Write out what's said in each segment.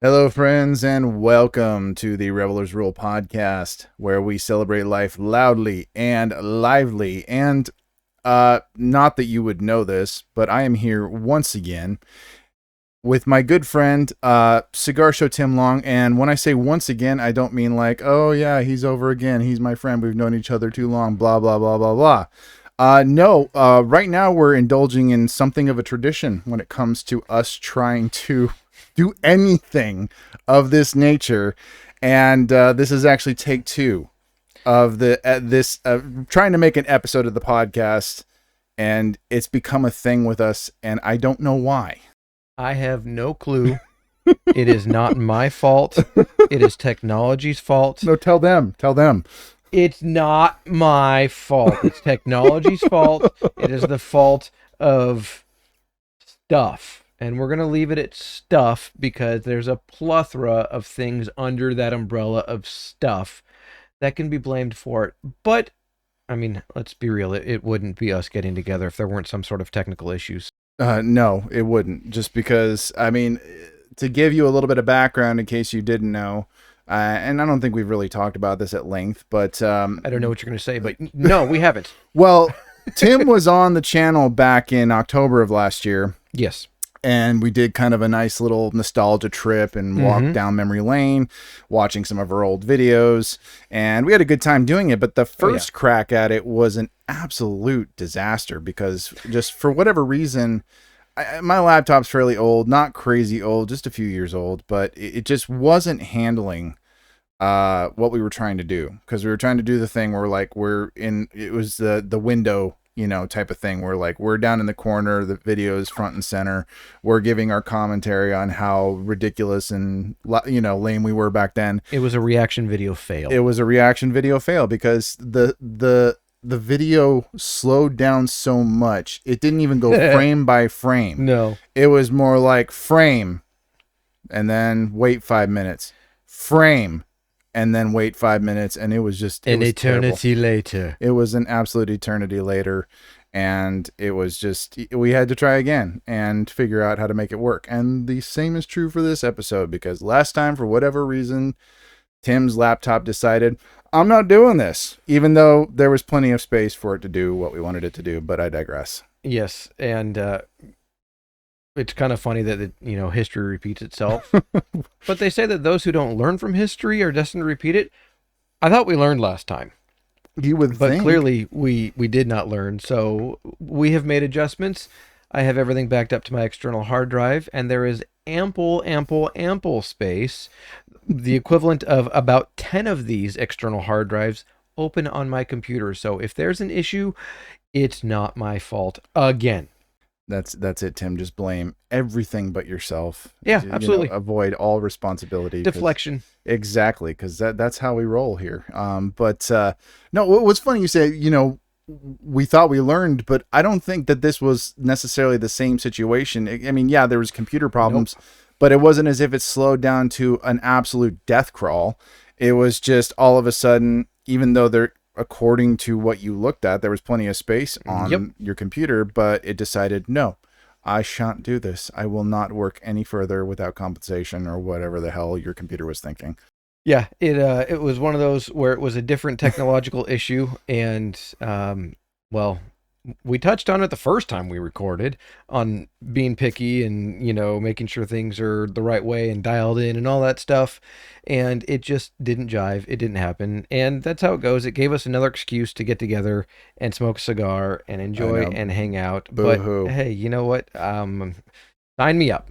Hello, friends, and welcome to the Revelers Rule Podcast, where we celebrate life loudly and lively. And not that you would know this, but I am here once again with my good friend, Cigar Show Tim Long. And when I say once again, I don't mean like, oh yeah, he's over again. He's my friend. We've known each other too long. Blah blah blah blah blah. No. Right now we're indulging in something of a tradition when it comes to us trying to do anything of this nature, and this is actually take two of this trying to make an episode of the podcast, and it's become a thing with us, and I don't know why. I have no clue. It is not my fault. It is technology's fault. No, tell them. It's not my fault. It's technology's fault. It is the fault of stuff. And we're going to leave it at stuff because there's a plethora of things under that umbrella of stuff that can be blamed for it. But, I mean, let's be real. It wouldn't be us getting together if there weren't some sort of technical issues. No, it wouldn't. Just because, I mean, to give you a little bit of background in case you didn't know, and I don't think we've really talked about this at length, but... I don't know what you're going to say, but no, we haven't. Well, Tim was on the channel back in October of last year. Yes. And we did kind of a nice little nostalgia trip and walked down memory lane, watching some of our old videos. And we had a good time doing it. But the first crack at it was an absolute disaster because just for whatever reason, my laptop's fairly old, not crazy old, just a few years old. But it just wasn't handling what we were trying to do. Because we were trying to do the thing where like it was the window, type of thing where like we're down in the corner, the video is front and center. We're giving our commentary on how ridiculous and lame we were back then. It was a reaction video fail. It was a reaction video fail because the video slowed down so much. It didn't even go frame by frame. No. It was more like frame and then wait 5 minutes. Frame and then wait 5 minutes, and it was just an eternity later. It was an absolute eternity later, and it was just, we had to try again and figure out how to make it work. And the same is true for this episode, because last time, for whatever reason, Tim's laptop decided, I'm not doing this, even though there was plenty of space for it to do what we wanted it to do, but I digress. Yes, and it's kind of funny that history repeats itself. But they say that those who don't learn from history are destined to repeat it. I thought we learned last time. You would but think. Clearly we did not learn. So we have made adjustments. I have everything backed up to my external hard drive, and there is ample space, the equivalent of about 10 of these external hard drives open on my computer. So if there's an issue, it's not my fault again. That's it, Tim. Just blame everything but yourself. Yeah, absolutely. Avoid all responsibility. Deflection. Exactly, because that's how we roll here. But no, what's funny, you say, we thought we learned, but I don't think that this was necessarily the same situation. I mean, yeah, there was computer problems, but it wasn't as if it slowed down to an absolute death crawl. It was just all of a sudden, even though according to what you looked at, there was plenty of space on your computer, but it decided, no, I shan't do this. I will not work any further without compensation, or whatever the hell your computer was thinking. Yeah, it was one of those where it was a different technological issue, and we touched on it the first time we recorded on being picky and making sure things are the right way and dialed in and all that stuff, and it just didn't jive. It didn't happen, and that's how it goes. It gave us another excuse to get together and smoke a cigar and enjoy and hang out. Boo-hoo. But hey, you know what? Sign me up.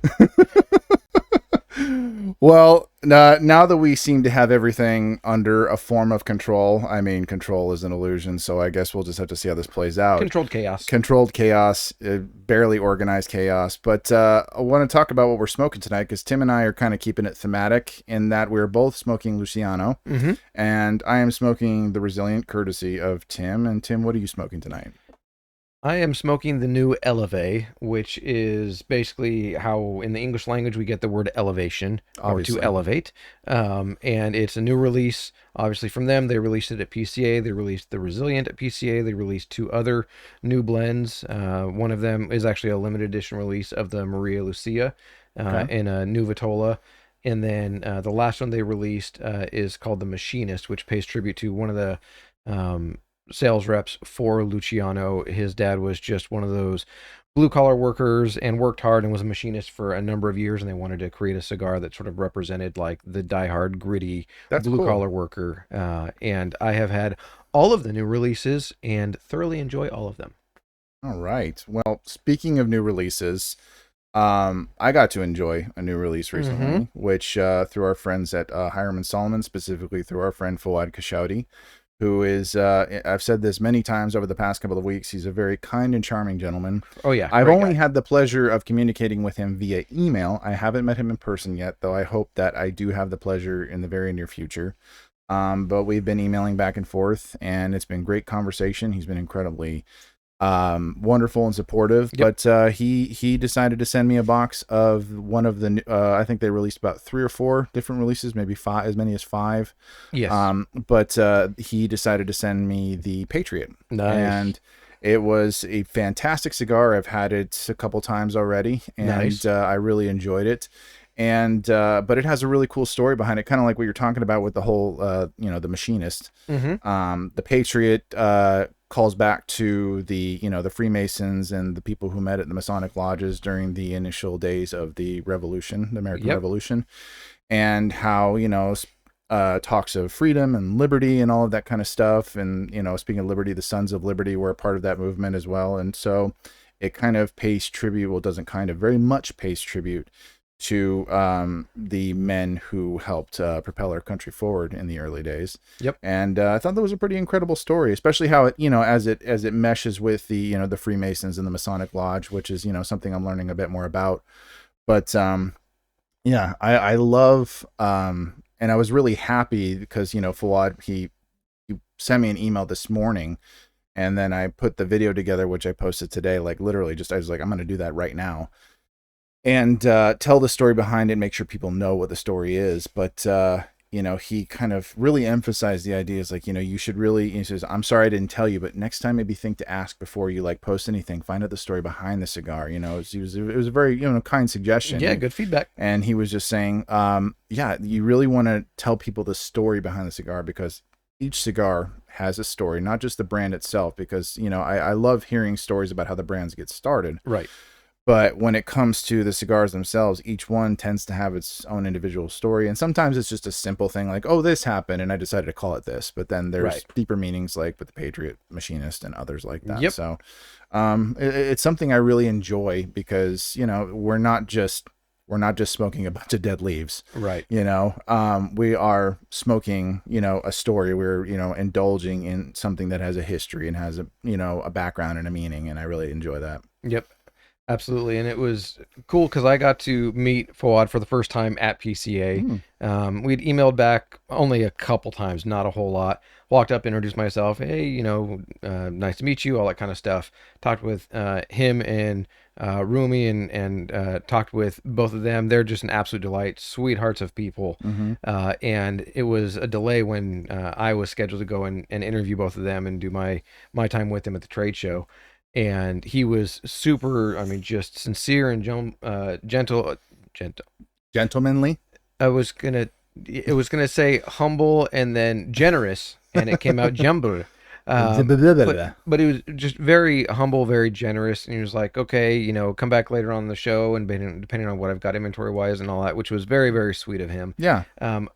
Well, now that we seem to have everything under a form of control, I mean, control is an illusion, so I guess we'll just have to see how this plays out. Controlled chaos, barely organized chaos. But I want to talk about what we're smoking tonight, because Tim and I are kind of keeping it thematic in that we're both smoking Luciano, and I am smoking the Resilient, courtesy of Tim. And Tim, what are you smoking tonight? I am smoking the new Eleve, which is basically how in the English language we get the word elevation, Obviously. or to elevate. And it's a new release, obviously, from them. They released it at PCA. They released the Resilient at PCA. They released 2 other new blends. One of them is actually a limited edition release of the Maria Lucia in a new Vitola. And then the last one they released is called The Machinist, which pays tribute to one of the sales reps for Luciano. His dad was just one of those blue collar workers and worked hard and was a machinist for a number of years. And they wanted to create a cigar that sort of represented like the diehard, gritty That's blue cool. collar worker. And I have had all of the new releases and thoroughly enjoy all of them. All right. Well, speaking of new releases, I got to enjoy a new release recently, which through our friends at Hiram & Solomon, specifically through our friend Fouad Khashoggi, who is, I've said this many times over the past couple of weeks, he's a very kind and charming gentleman. Oh, yeah. I've great only guy. had the pleasure of communicating with him via email. I haven't met him in person yet, though I hope that I do have the pleasure in the very near future. But we've been emailing back and forth, and it's been great conversation. He's been incredibly wonderful and supportive. Yep. But he decided to send me a box of one of the I think they released about 3 or 4 different releases, maybe 5, as many as 5. Yes. But he decided to send me the Patriot. Nice. And it was a fantastic cigar. I've had it a couple times already, and Nice. I really enjoyed it. And but it has a really cool story behind it, kind of like what you're talking about with the whole the Machinist. The Patriot calls back to the the Freemasons and the people who met at the Masonic lodges during the initial days of the Revolution, the American Revolution, and how talks of freedom and liberty and all of that kind of stuff. And speaking of liberty, the Sons of Liberty were a part of that movement as well. And so it kind of pays tribute, well, doesn't kind of, very much pays tribute to the men who helped propel our country forward in the early days. Yep. And I thought that was a pretty incredible story, especially how it, as it meshes with the, the Freemasons and the Masonic Lodge, which is, something I'm learning a bit more about. But yeah, I love, and I was really happy because, Fawad, he sent me an email this morning, and then I put the video together, which I posted today, like literally I was like, I'm going to do that right now. And tell the story behind it, make sure people know what the story is. But he kind of really emphasized the idea is like, you should really, he says, I'm sorry I didn't tell you, but next time maybe think to ask before you like post anything, find out the story behind the cigar. It was a very kind suggestion. Yeah, good feedback. And he was just saying, yeah, you really want to tell people the story behind the cigar, because each cigar has a story, not just the brand itself, because I love hearing stories about how the brands get started. Right. But when it comes to the cigars themselves, each one tends to have its own individual story. And sometimes it's just a simple thing like, oh, this happened and I decided to call it this. But then there's deeper meanings like with the Patriot, Machinist, and others like that. Yep. So it's something I really enjoy because, we're not just smoking a bunch of dead leaves. Right. We are smoking, a story. We're, indulging in something that has a history and has a background and a meaning. And I really enjoy that. Yep. Absolutely. And it was cool because I got to meet Fouad for the first time at PCA. We'd emailed back only a couple times, not a whole lot. Walked up, introduced myself. Hey, nice to meet you, all that kind of stuff. Talked with him and Rumi and talked with both of them. They're just an absolute delight, sweethearts of people. And it was a delay when I was scheduled to go and interview both of them and do my time with them at the trade show. And he was super, just sincere and gentle. Gentlemanly. It was gonna say humble and then generous, and it came out jumble. But he was just very humble, very generous, and he was like, okay, come back later on the show, and depending on what I've got inventory wise and all that, which was very, very sweet of him. Yeah.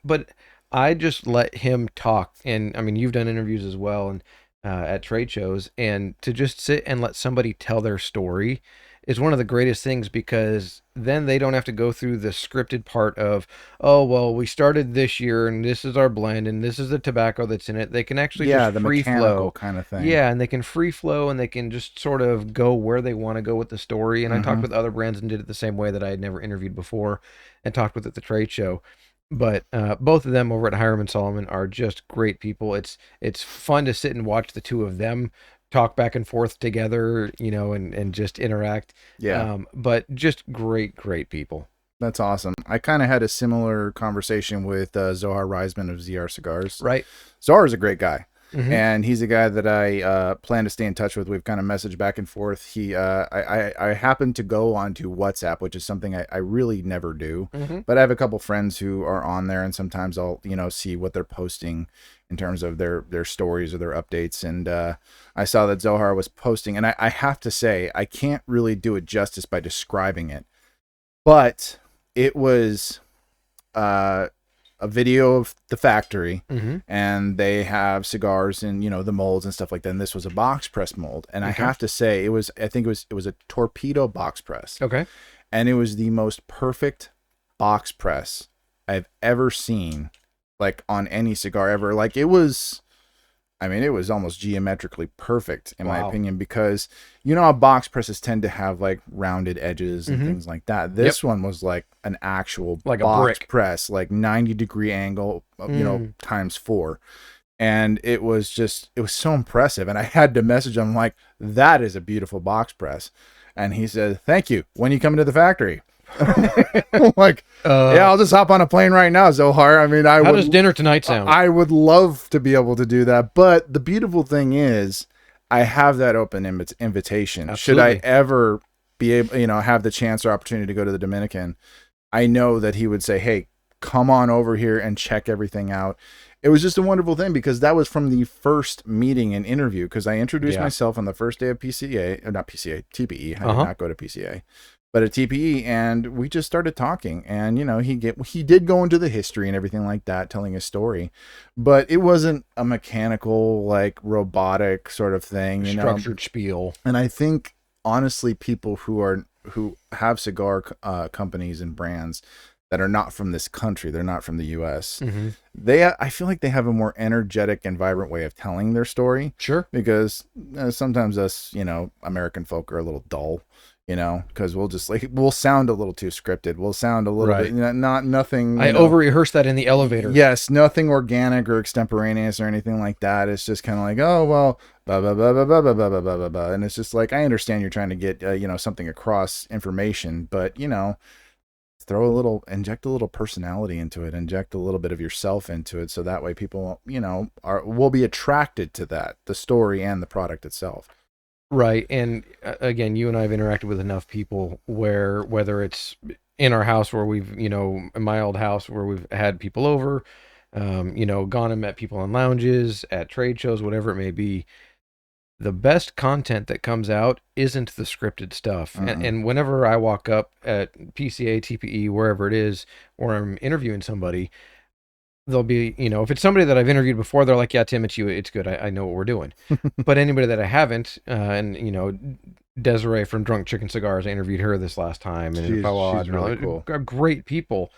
But I just let him talk, and you've done interviews as well, and at trade shows, and to just sit and let somebody tell their story is one of the greatest things, because then they don't have to go through the scripted part of, oh, well, we started this year and this is our blend and this is the tobacco that's in it. They can actually just the free mechanical flow kind of thing. Yeah, and they can free flow and they can just sort of go where they want to go with the story. And I talked with other brands and did it the same way that I had never interviewed before and talked with at the trade show. But both of them over at Hiram & Solomon are just great people. It's fun to sit and watch the two of them talk back and forth together, and just interact. Yeah. But just great people. That's awesome. I kind of had a similar conversation with Zohar Reisman of ZR Cigars. Right. Zohar is a great guy. and he's a guy that I plan to stay in touch with. We've kind of messaged back and forth. I happen to go onto WhatsApp, which is something I really never do, but I have a couple friends who are on there, and sometimes I'll see what they're posting in terms of their stories or their updates. And I saw that Zohar was posting, and I have to say, I can't really do it justice by describing it, but it was a video of the factory, and they have cigars and the molds and stuff like that. And this was a box press mold, and I have to say, I think it was a torpedo box press. Okay. And it was the most perfect box press I've ever seen, like on any cigar ever. Like it was almost geometrically perfect in my opinion, because how box presses tend to have like rounded edges and things like that. This one was like an actual like box a brick press, like 90-degree angle, times 4. And it was so impressive. And I had to message him like, that is a beautiful box press. And he said, thank you. When you come to the factory? I'm like, yeah, I'll just hop on a plane right now, Zohar. I mean, how does dinner tonight sound? I would love to be able to do that, but the beautiful thing is, I have that open invitation. Absolutely. Should I ever be able, have the chance or opportunity to go to the Dominican, I know that he would say, "Hey, come on over here and check everything out." It was just a wonderful thing, because that was from the first meeting and interview. Because I introduced myself on the first day of TPE. I did not go to PCA. But at TPE, and we just started talking, and he did go into the history and everything like that, telling his story, but it wasn't a mechanical, like robotic sort of thing, structured spiel. And I think honestly, people who have cigar companies and brands that are not from this country, they're not from the U.S. I feel like they have a more energetic and vibrant way of telling their story. Sure, because sometimes us, American folk are a little dull. Because we'll sound a little too scripted. We'll sound a little bit, nothing. I over rehearse that in the elevator. Yes, nothing organic or extemporaneous or anything like that. It's just kind of like, oh, well, blah, blah, blah, blah, blah, blah, blah, blah, blah, blah. And it's just like, I understand you're trying to get, something across information, but, inject a little personality into it, inject a little bit of yourself into it. So that way people, will be attracted to that, the story and the product itself. Right. And again, you and I have interacted with enough people where, whether it's in our house where we've, in my old house where we've had people over, gone and met people in lounges, at trade shows, whatever it may be, the best content that comes out isn't the scripted stuff. And whenever I walk up at PCA, TPE, wherever it is, or I'm interviewing somebody, they'll be, if it's somebody that I've interviewed before, they're like, yeah, Tim, it's you. It's good. I know what we're doing. But anybody that I haven't, and, Desiree from Drunk Chicken Cigars, I interviewed her this last time. And she's really cool. Great people.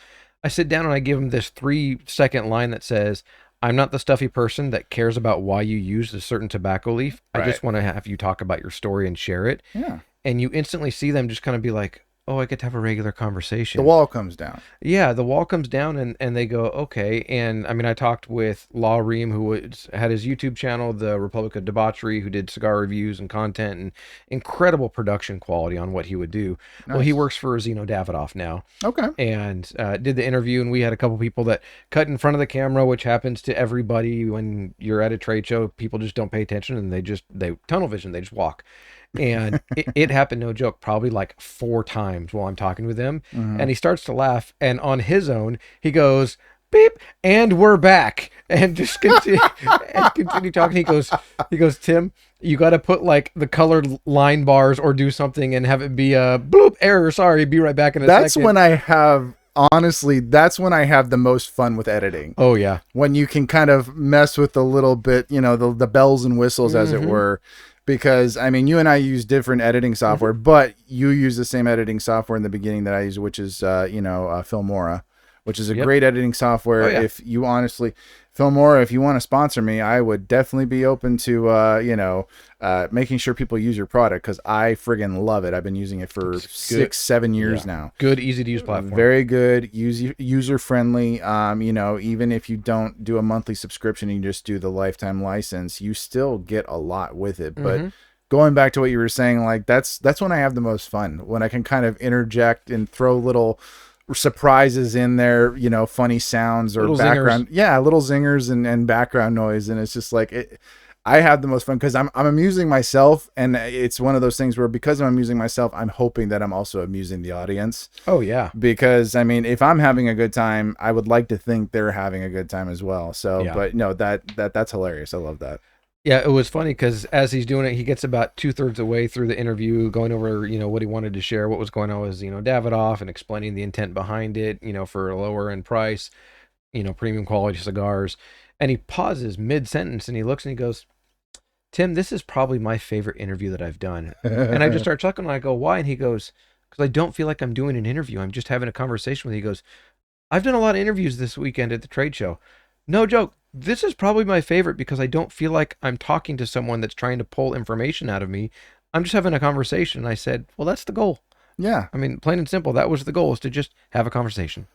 I sit down and I give them this 3-second line that says, I'm not the stuffy person that cares about why you use a certain tobacco leaf. I just want to have you talk about your story and share it. Yeah. And you instantly see them just kind of be like, oh, I get to have a regular conversation. The wall comes down. Yeah, the wall comes down, and they go, okay. And I mean, I talked with Law Ream, who had his YouTube channel, The Republic of Debauchery, who did cigar reviews and content and incredible production quality on what he would do. Nice. Well, he works for Zeno Davidoff now. Okay. And did the interview, and we had a couple people that cut in front of the camera, which happens to everybody when you're at a trade show. People just don't pay attention, and they tunnel vision, they just walk. And it happened, no joke, probably like 4 times while I'm talking with him. And he starts to laugh, and on his own, he goes, beep, and we're back. And just continue talking. He goes, Tim, you got to put like the colored line bars or do something and have it be a bloop, error, sorry, be right back in a second. That's when I have the most fun with editing. Oh, yeah. When you can kind of mess with a little bit, the bells and whistles, as it were. Because, I mean, you and I use different editing software, but you use the same editing software in the beginning that I use, which is, Filmora, which is a great editing software. Oh, yeah. If you honestly, Filmora, if you want to sponsor me, I would definitely be open to, making sure people use your product, because I friggin' love it. I've been using it for 6-7 years now. Good, easy to use platform. Very good, user friendly. Even if you don't do a monthly subscription and you just do the lifetime license, you still get a lot with it. But going back to what you were saying, like that's when I have the most fun, when I can kind of interject and throw little surprises in there, funny sounds or Little background. Yeah, little zingers and background noise. And it's just like I have the most fun because I'm amusing myself, and it's one of those things where because I'm amusing myself, I'm hoping that I'm also amusing the audience. Oh yeah. Because I mean, if I'm having a good time, I would like to think they're having a good time as well. So, Yeah. but no, that's hilarious. I love that. Yeah, it was funny because as he's doing it, he gets about 2/3 of the way through the interview, going over, what he wanted to share, what was going on with, Davidoff, and explaining the intent behind it, for a lower end price, premium quality cigars. And he pauses mid-sentence and he looks and he goes, Tim, this is probably my favorite interview that I've done. And I just start chuckling and I go, why? And he goes, because I don't feel like I'm doing an interview. I'm just having a conversation with you. He goes, I've done a lot of interviews this weekend at the trade show. No joke. This is probably my favorite because I don't feel like I'm talking to someone that's trying to pull information out of me. I'm just having a conversation. And I said, well, that's the goal. Yeah. I mean, plain and simple, that was the goal, is to just have a conversation.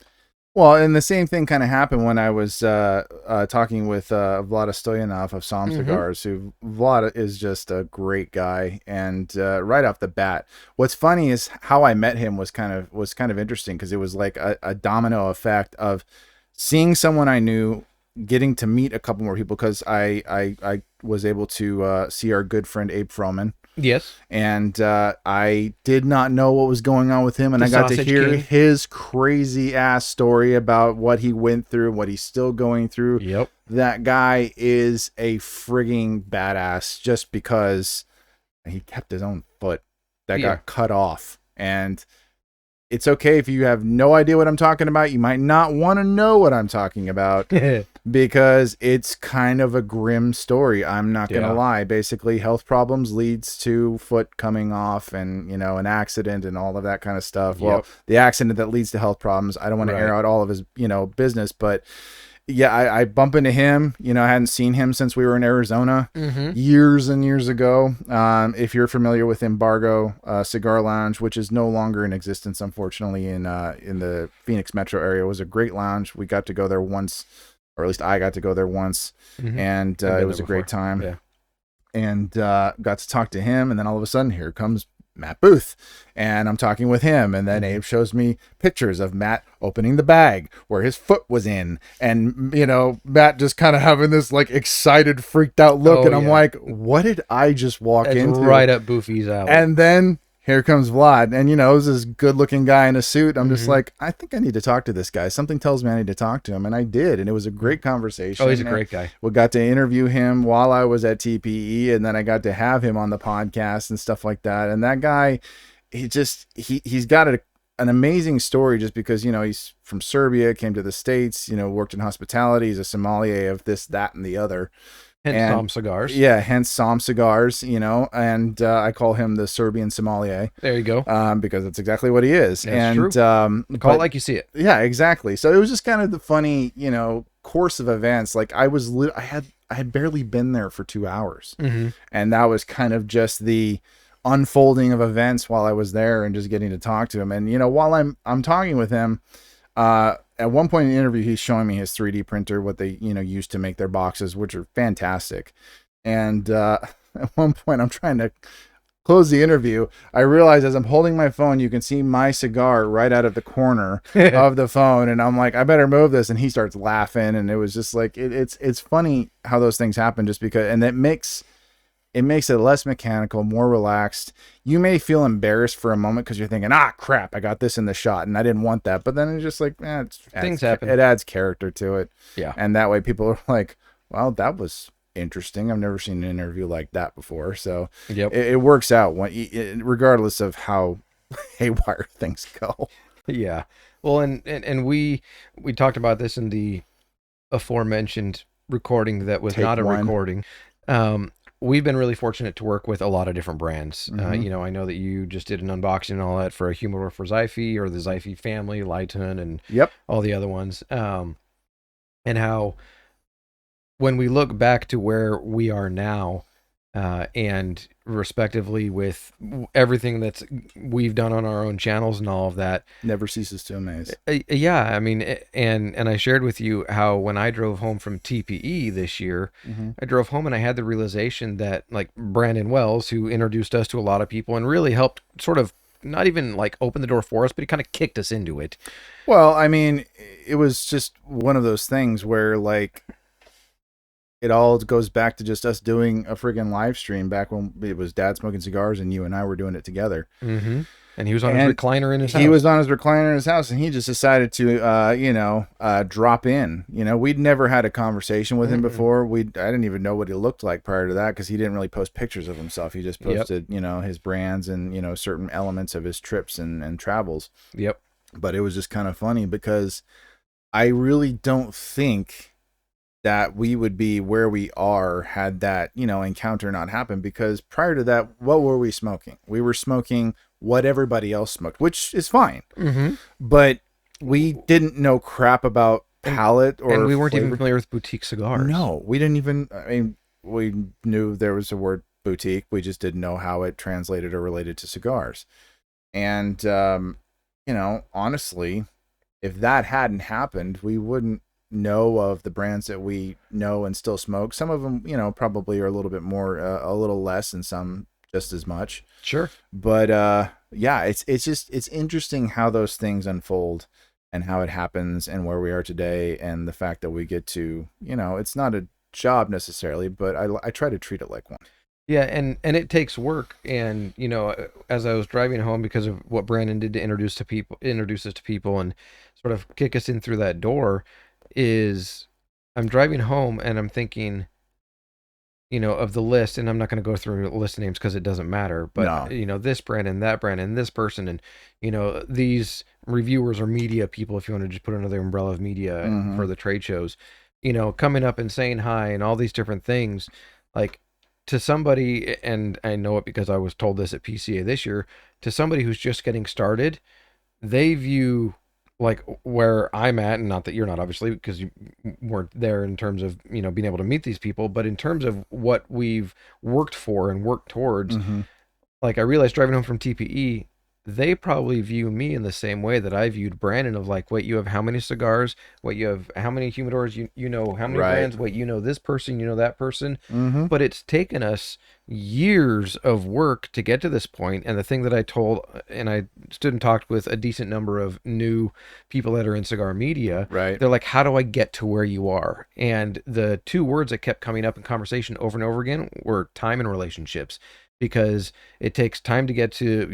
Well, and the same thing kind of happened when I was talking with Vlada Stoyanov of Som Cigars, who Vlada is just a great guy. And right off the bat, what's funny is how I met him was kind of interesting because it was like a domino effect of seeing someone I knew, getting to meet a couple more people because I was able to see our good friend Abe Froman. Yes. And I did not know what was going on with him, and I got to hear his crazy ass story about what he went through, what he's still going through. Yep. That guy is a frigging badass just because he kept his own foot that got cut off. And it's okay if you have no idea what I'm talking about. You might not want to know what I'm talking about because it's kind of a grim story. I'm not going to lie. Basically, health problems leads to foot coming off and, an accident and all of that kind of stuff. Yep. Well, the accident that leads to health problems. I don't want to air out all of his, business, but yeah, I bump into him. I hadn't seen him since we were in Arizona years and years ago. If you're familiar with Embargo Cigar Lounge, which is no longer in existence, unfortunately, in the Phoenix metro area, it was a great lounge. We got to go there once, or at least I got to go there once, and it was a great time. Yeah. And got to talk to him, and then all of a sudden, here comes Matt Booth, and I'm talking with him, and then Abe shows me pictures of Matt opening the bag where his foot was in, and Matt just kind of having this like excited, freaked out look, and I'm like, what did I just walk into? Right up Boofy's alley. And then here comes Vlad, and this is good looking guy in a suit. I'm just like, I think I need to talk to this guy. Something tells me I need to talk to him, and I did, and it was a great conversation. Oh, he's a great guy. We got to interview him while I was at TPE, and then I got to have him on the podcast and stuff like that. And that guy, he's got an amazing story just because he's from Serbia, came to the States, worked in hospitality. He's a sommelier of this, that, and the other. Hence Som Cigars. Yeah, hence Som Cigars, and I call him the Serbian sommelier. There you go. Because that's exactly what he is. That's true. Call it like you see it. Yeah, exactly. So it was just kind of the funny, course of events. Like I had barely been there for 2 hours. And that was kind of just the unfolding of events while I was there and just getting to talk to him. And, while I'm talking with him, at one point in the interview, he's showing me his 3D printer, what they, use to make their boxes, which are fantastic. And at one point, I'm trying to close the interview. I realize as I'm holding my phone, you can see my cigar right out of the corner of the phone. And I'm like, I better move this. And he starts laughing. And it was just like, it's funny how those things happen just because, and it makes it less mechanical, more relaxed. You may feel embarrassed for a moment because you're thinking, crap, I got this in the shot and I didn't want that. But then it's just like, things happen. It adds character to it. Yeah. And that way people are like, well, that was interesting. I've never seen an interview like that before. So it works out regardless of how haywire things go. Yeah. Well, and we talked about this in the aforementioned recording that was not a recording. We've been really fortunate to work with a lot of different brands. I know that you just did an unboxing and all that for a humidor for Zyphy or the Zyphy family, Lighton, and all the other ones. And how when we look back to where we are now, and respectively with everything that's we've done on our own channels and all of that, never ceases to amaze. Yeah, I mean, and I shared with you how when I drove home from TPE this year, I drove home and I had the realization that like Brandon Wells, who introduced us to a lot of people and really helped sort of not even like opened the door for us, but he kind of kicked us into it. Well, I mean, it was just one of those things where like it all goes back to just us doing a friggin' live stream back when it was Dad smoking cigars and you and I were doing it together. Mm-hmm. And he was on his recliner in his house. He was on his recliner in his house, and he just decided to, drop in. You know, we'd never had a conversation with him before. I didn't even know what he looked like prior to that because he didn't really post pictures of himself. He just posted, his brands and, certain elements of his trips and travels. Yep. But it was just kind of funny because I really don't think that we would be where we are had that, encounter not happened, because prior to that, what were we smoking? We were smoking what everybody else smoked, which is fine. Mm-hmm. But we didn't know crap about palate and we weren't even familiar with boutique cigars. No, we didn't even, we knew there was a word boutique. We just didn't know how it translated or related to cigars. And, honestly, if that hadn't happened, we wouldn't know of the brands that we know and still smoke. Some of them, probably are a little bit more, a little less, and some just as much. Sure. But it's interesting how those things unfold and how it happens and where we are today, and the fact that we get to, it's not a job necessarily, but I try to treat it like one. Yeah, and it takes work. And as I was driving home, because of what Brandon did to introduce us to people and sort of kick us in through that door, is I'm driving home and I'm thinking, of the list, and I'm not going to go through a list of names because it doesn't matter, but this brand and that brand and this person, and these reviewers or media people, if you want to just put under the umbrella of media for the trade shows, coming up and saying hi and all these different things, like, to somebody, and I know it because I was told this at PCA this year, to somebody who's just getting started, they view like where I'm at, and not that you're not, obviously, because you weren't there in terms of, being able to meet these people, but in terms of what we've worked for and worked towards, like, I realized driving home from TPE, they probably view me in the same way that I viewed Brandon, of like, wait, you have how many cigars? What, you have how many humidors? You know how many brands? Wait, this person, that person. But it's taken us years of work to get to this point. And the thing that I told, and I stood and talked with a decent number of new people that are in cigar media. Right. They're like, how do I get to where you are? And the two words that kept coming up in conversation over and over again were time and relationships. Because it takes time to get to,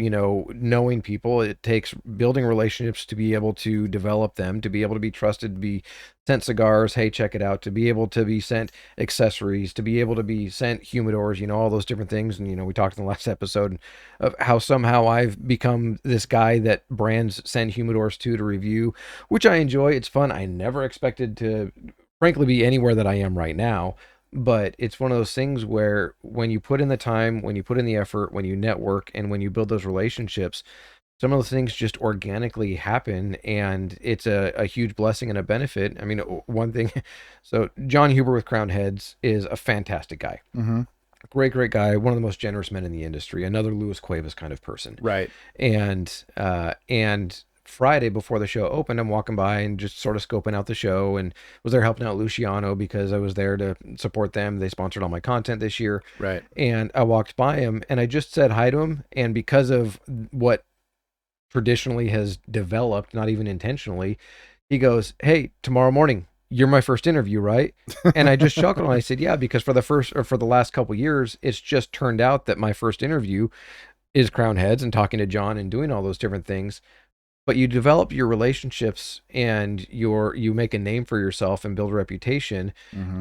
knowing people. It takes building relationships to be able to develop them, to be able to be trusted, to be sent cigars, hey, check it out, to be able to be sent accessories, to be able to be sent humidors, all those different things. And, we talked in the last episode of how somehow I've become this guy that brands send humidors to review, which I enjoy. It's fun. I never expected to, frankly, be anywhere that I am right now. But it's one of those things where when you put in the time, when you put in the effort, when you network, and when you build those relationships, some of those things just organically happen, and it's a huge blessing and a benefit. I mean, one thing, so John Huber with Crowned Heads is a fantastic guy. Great guy, one of the most generous men in the industry, another Luis Cuevas kind of person. Right. And Friday before the show opened, I'm walking by and just sort of scoping out the show, and was there helping out Luciano because I was there to support them. They sponsored all my content this year. Right. And I walked by him and I just said hi to him. And because of what traditionally has developed, not even intentionally, he goes, hey, tomorrow morning, you're my first interview, right? And I just chuckled and I said, yeah, because for the last couple of years, it's just turned out that my first interview is Crowned Heads and talking to John and doing all those different things. But you develop your relationships and you make a name for yourself and build a reputation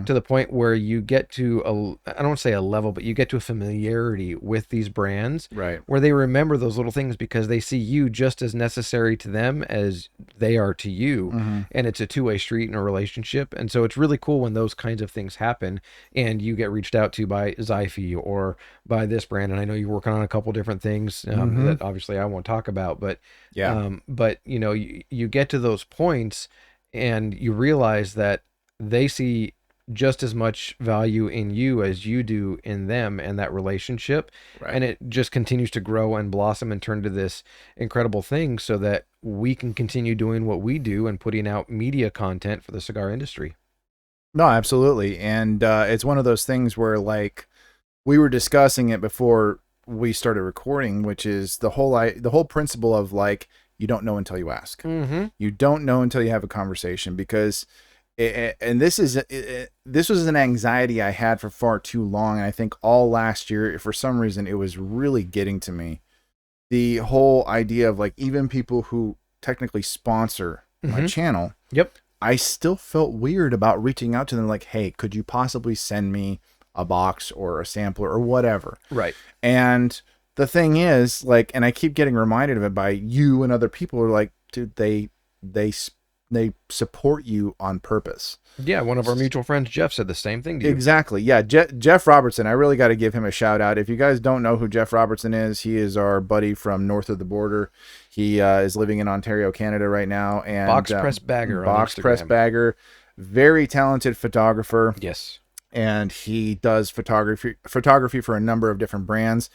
to the point where you get to I don't want to say a level, but you get to a familiarity with these brands, right? Where they remember those little things because they see you just as necessary to them as they are to you, and it's a two-way street in a relationship. And so it's really cool when those kinds of things happen, and you get reached out to by Zyphy or by this brand. And I know you're working on a couple different things that obviously I won't talk about, but yeah. But you get to those points and you realize that they see just as much value in you as you do in them and that relationship. Right. And it just continues to grow and blossom and turn to this incredible thing so that we can continue doing what we do and putting out media content for the cigar industry. No, absolutely. And it's one of those things where, like, we were discussing it before we started recording, which is the whole principle of like, you don't know until you ask. Mm-hmm. You don't know until you have a conversation, because this was an anxiety I had for far too long. And I think all last year, for some reason, it was really getting to me. The whole idea of like, even people who technically sponsor my channel, Yep. I still felt weird about reaching out to them like, hey, could you possibly send me a box or a sampler or whatever? Right. And the thing is, like, and I keep getting reminded of it by you and other people, are like, dude, they support you on purpose. Yeah, one of our mutual friends, Jeff, said the same thing to you. Exactly. Yeah, Jeff Robertson. I really got to give him a shout out. If you guys don't know who Jeff Robertson is, he is our buddy from north of the border. He is living in Ontario, Canada right now. And Box Press Bagger. Box Press Bagger. Very talented photographer. Yes. And he does photography for a number of different brands.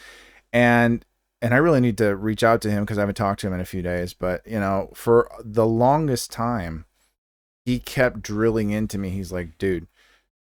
And I really need to reach out to him because I haven't talked to him in a few days. But, you know, for the longest time, he kept drilling into me. He's like, dude,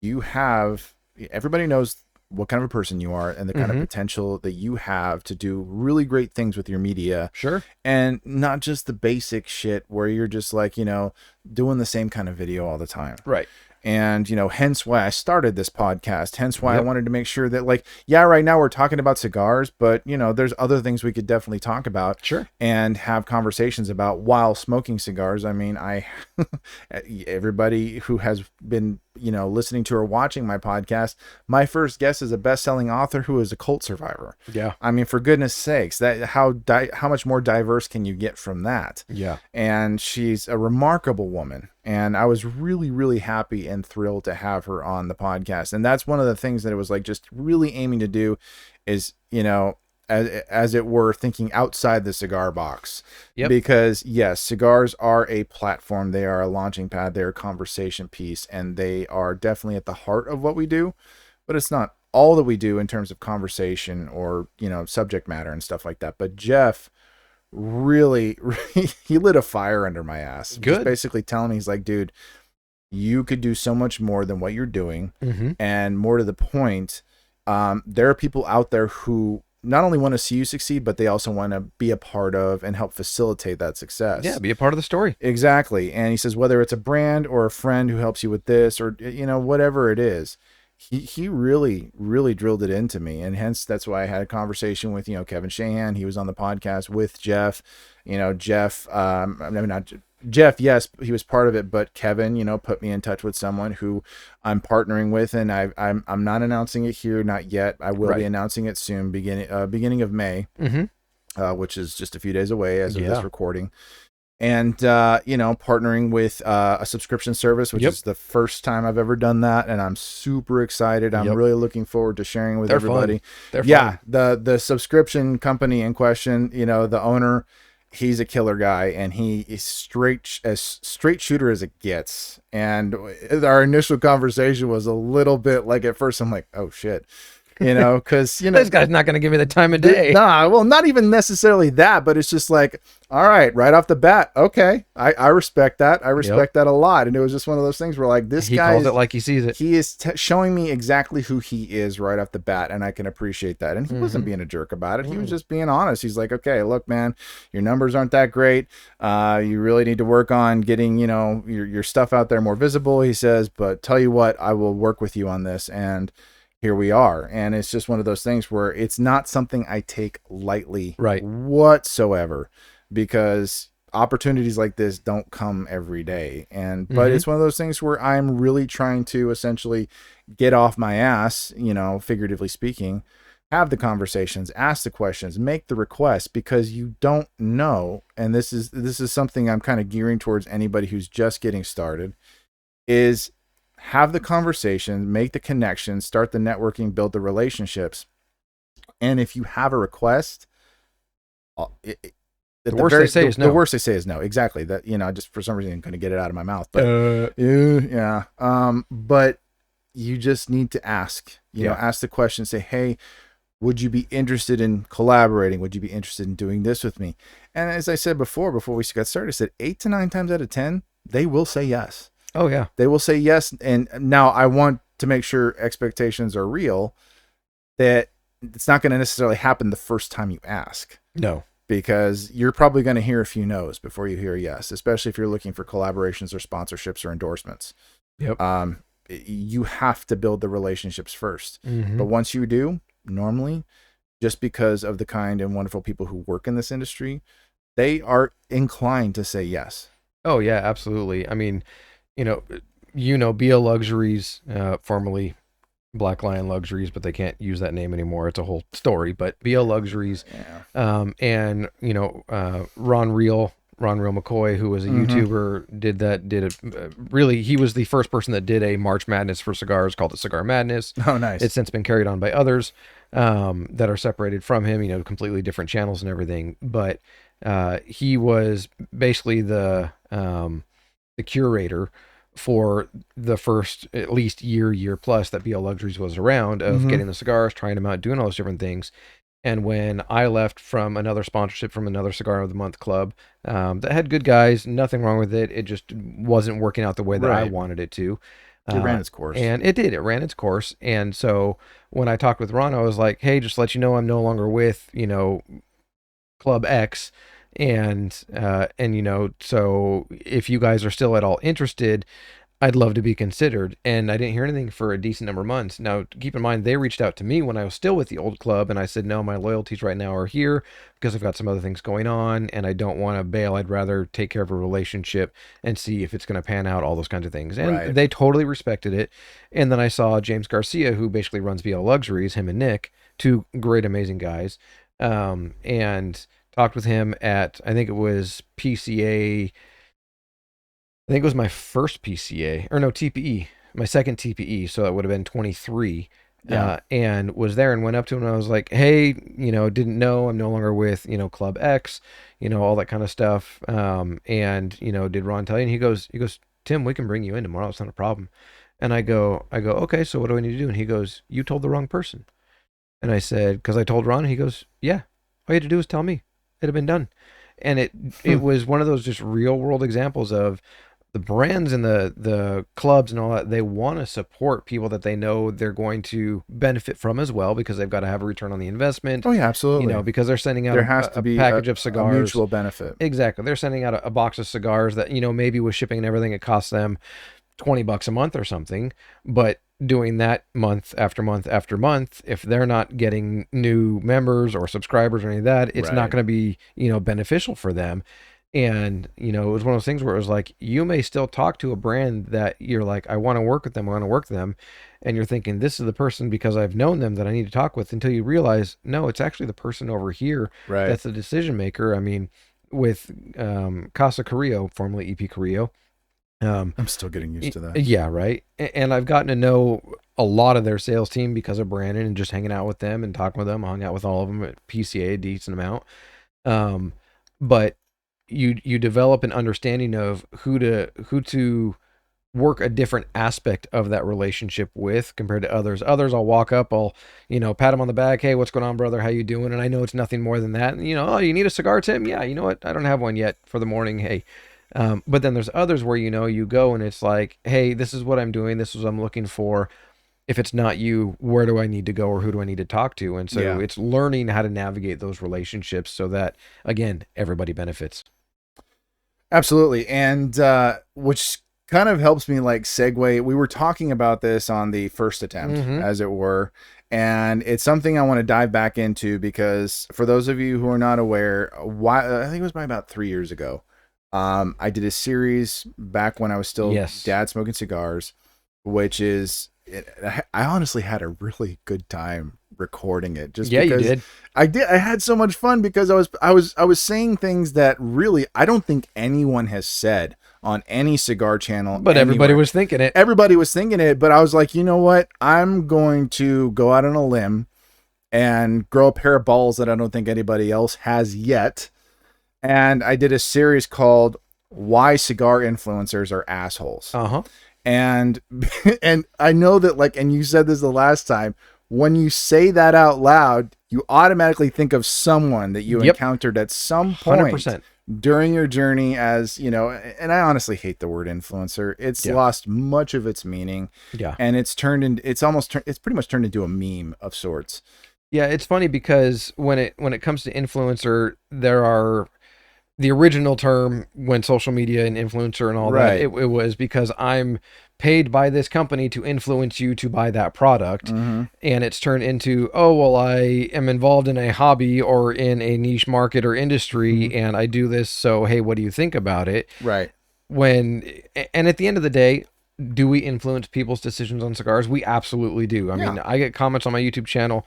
everybody knows what kind of a person you are and the kind of potential that you have to do really great things with your media. Sure. And not just the basic shit where you're just like, you know, doing the same kind of video all the time. Right. And, you know, hence why I started this podcast, hence why I wanted to make sure that, like, yeah, right now we're talking about cigars, but, you know, there's other things we could definitely talk about. Sure. And have conversations about while smoking cigars. I mean, everybody who has been, you know, listening to or watching my podcast, my first guest is a best-selling author who is a cult survivor. Yeah. I mean, for goodness sakes, how much more diverse can you get from that? Yeah. And she's a remarkable woman. And I was really, really happy and thrilled to have her on the podcast. And that's one of the things that it was like just really aiming to do is, you know, as it were, thinking outside the cigar box. Yep. Because yes, cigars are a platform. They are a launching pad. They're a conversation piece, and they are definitely at the heart of what we do, but it's not all that we do in terms of conversation or, you know, subject matter and stuff like that. But Jeff really he lit a fire under my ass. Good. Just basically telling me, he's like, dude, you could do so much more than what you're doing. And more to the point, there are people out there who not only want to see you succeed, but they also want to be a part of and help facilitate that success. Yeah, be a part of the story. Exactly. And he says, whether it's a brand or a friend who helps you with this or, you know, whatever it is, he really, really drilled it into me. And hence that's why I had a conversation with, you know, Kevin Shahan. He was on the podcast with Jeff, you know, Jeff, not Jeff. Yes, he was part of it, but Kevin, you know, put me in touch with someone who I'm partnering with, and I'm not announcing it here, not yet. I will be announcing it soon, beginning of May, which is just a few days away as of this recording. And, you know, partnering with a subscription service, which is the first time I've ever done that. And I'm super excited. I'm really looking forward to sharing with everybody. They're fun. The subscription company in question, you know, the owner, he's a killer guy, and he is straight shooter as it gets. And our initial conversation was a little bit like, at first I'm like, oh shit. You know, because, you know, this guy's not going to give me the time of day. Nah, well, not even necessarily that, but it's just like, all right off the bat, okay, I respect that. I respect that a lot. And it was just one of those things where, like, this guy calls it like he sees it. He is showing me exactly who he is right off the bat, and I can appreciate that. And he wasn't being a jerk about it. He was just being honest. He's like, okay, look, man, your numbers aren't that great. You really need to work on getting, you know, your stuff out there more visible, he says, but tell you what, I will work with you on this. And here we are. And it's just one of those things where it's not something I take lightly whatsoever, because opportunities like this don't come every day. But it's one of those things where I'm really trying to essentially get off my ass, you know, figuratively speaking, have the conversations, ask the questions, make the requests, because you don't know. And this is something I'm kind of gearing towards anybody who's just getting started, is have the conversation, make the connections, start the networking, build the relationships. And if you have a request, the worst they say is no. The worst they say is no. Exactly. That, you know, just for some reason I'm going to get it out of my mouth. But but you just need to ask. You know, ask the question. Say, hey, would you be interested in collaborating? Would you be interested in doing this with me? And as I said before we got started, I said 8 to 9 times out of 10, they will say yes. Oh yeah. They will say yes. And now I want to make sure expectations are real, that it's not going to necessarily happen the first time you ask, No. because you're probably going to hear a few no's before you hear a yes, especially if you're looking for collaborations or sponsorships or endorsements. Yep. You have to build the relationships first. Mm-hmm. But once you do, normally, just because of the kind and wonderful people who work in this industry, they are inclined to say yes. Oh yeah, absolutely. I mean, BL Luxuries, formerly Black Lion Luxuries, but they can't use that name anymore. It's a whole story. But BL Luxuries, and Ron Real McCoy, who was a YouTuber, really, he was the first person that did a March Madness for cigars, called it Cigar Madness. Oh, nice. It's since been carried on by others that are separated from him, completely different channels and everything. But he was basically the curator for the first at least year plus that BL Luxuries was around, of getting the cigars, trying them out, doing all those different things. And when I left from another sponsorship from another Cigar of the Month club that had good guys, nothing wrong with it, it just wasn't working out the way that I wanted it to. It ran its course. And it did. It ran its course. And so when I talked with Ron, I was like, hey, just to let you know, I'm no longer with, Club X. And so if you guys are still at all interested, I'd love to be considered. And I didn't hear anything for a decent number of months. Now, keep in mind, they reached out to me when I was still with the old club, and I said, no, my loyalties right now are here because I've got some other things going on, and I don't want to bail. I'd rather take care of a relationship and see if it's going to pan out, all those kinds of things. And they totally respected it. And then I saw James Garcia, who basically runs BL Luxuries, him and Nick, two great, amazing guys, and talked with him at, I think it was PCA. I think it was my first PCA, or no, TPE, my second TPE. So it would have been 23. And was there and went up to him and I was like, hey, didn't know, I'm no longer with, Club X, all that kind of stuff. And, did Ron tell you? And he goes, Tim, we can bring you in tomorrow. It's not a problem. And I go, okay, so what do I need to do? And he goes, you told the wrong person. And I said, because I told Ron, and he goes, yeah, all you had to do was tell me. It'd have been done. And it was one of those just real world examples of the brands and the clubs and all that. They want to support people that they know they're going to benefit from as well, because they've got to have a return on the investment. Oh yeah, absolutely. Because they're sending out a package of cigars. A mutual benefit. Exactly. They're sending out a box of cigars that, maybe with shipping and everything, it costs them $20 a month or something. But doing that month after month after month, if they're not getting new members or subscribers or any of that, it's not going to be, beneficial for them. And, it was one of those things where it was like, you may still talk to a brand that you're like, I want to work with them. And you're thinking, this is the person because I've known them that I need to talk with, until you realize, no, it's actually the person over here that's the decision maker. I mean, with Casa Carrillo, formerly EP Carrillo, I'm still getting used to that. Yeah, right. And I've gotten to know a lot of their sales team because of Brandon and just hanging out with them and talking with them. I hung out with all of them at PCA a decent amount. But you develop an understanding of who to work a different aspect of that relationship with compared to others. Others, I'll walk up, I'll, pat them on the back. Hey, what's going on, brother? How you doing? And I know it's nothing more than that. And, oh, you need a cigar, Tim? Yeah, you know what? I don't have one yet for the morning. Hey. But then there's others where, you go and it's like, hey, this is what I'm doing. This is what I'm looking for. If it's not you, where do I need to go or who do I need to talk to? And so it's learning how to navigate those relationships so that, again, everybody benefits. Absolutely. And which kind of helps me segue. We were talking about this on the first attempt, as it were. And it's something I want to dive back into because for those of you who are not aware, I think it was about 3 years ago. I did a series back when I was still dad smoking cigars, which is, I honestly had a really good time recording it. Just because you did. I had so much fun because I was saying things that really I don't think anyone has said on any cigar channel. But anywhere. Everybody was thinking it. Everybody was thinking it, but I was like, you know what? I'm going to go out on a limb and grow a pair of balls that I don't think anybody else has yet. And I did a series called Why Cigar Influencers Are Assholes. And I know that and you said this the last time, when you say that out loud, you automatically think of someone that you encountered at some point 100%. During your journey as, and I honestly hate the word influencer. It's lost much of its meaning. Yeah. And it's pretty much turned into a meme of sorts. Yeah, it's funny because when it comes to influencer, there are the original term when social media and influencer and all that, Right. it was because I'm paid by this company to influence you to buy that product. Mm-hmm. And it's turned into, oh, well, I am involved in a hobby or in a niche market or industry, and I do this. So, hey, what do you think about it? Right. And at the end of the day, do we influence people's decisions on cigars? We absolutely do. I Yeah. mean, I get comments on my YouTube channel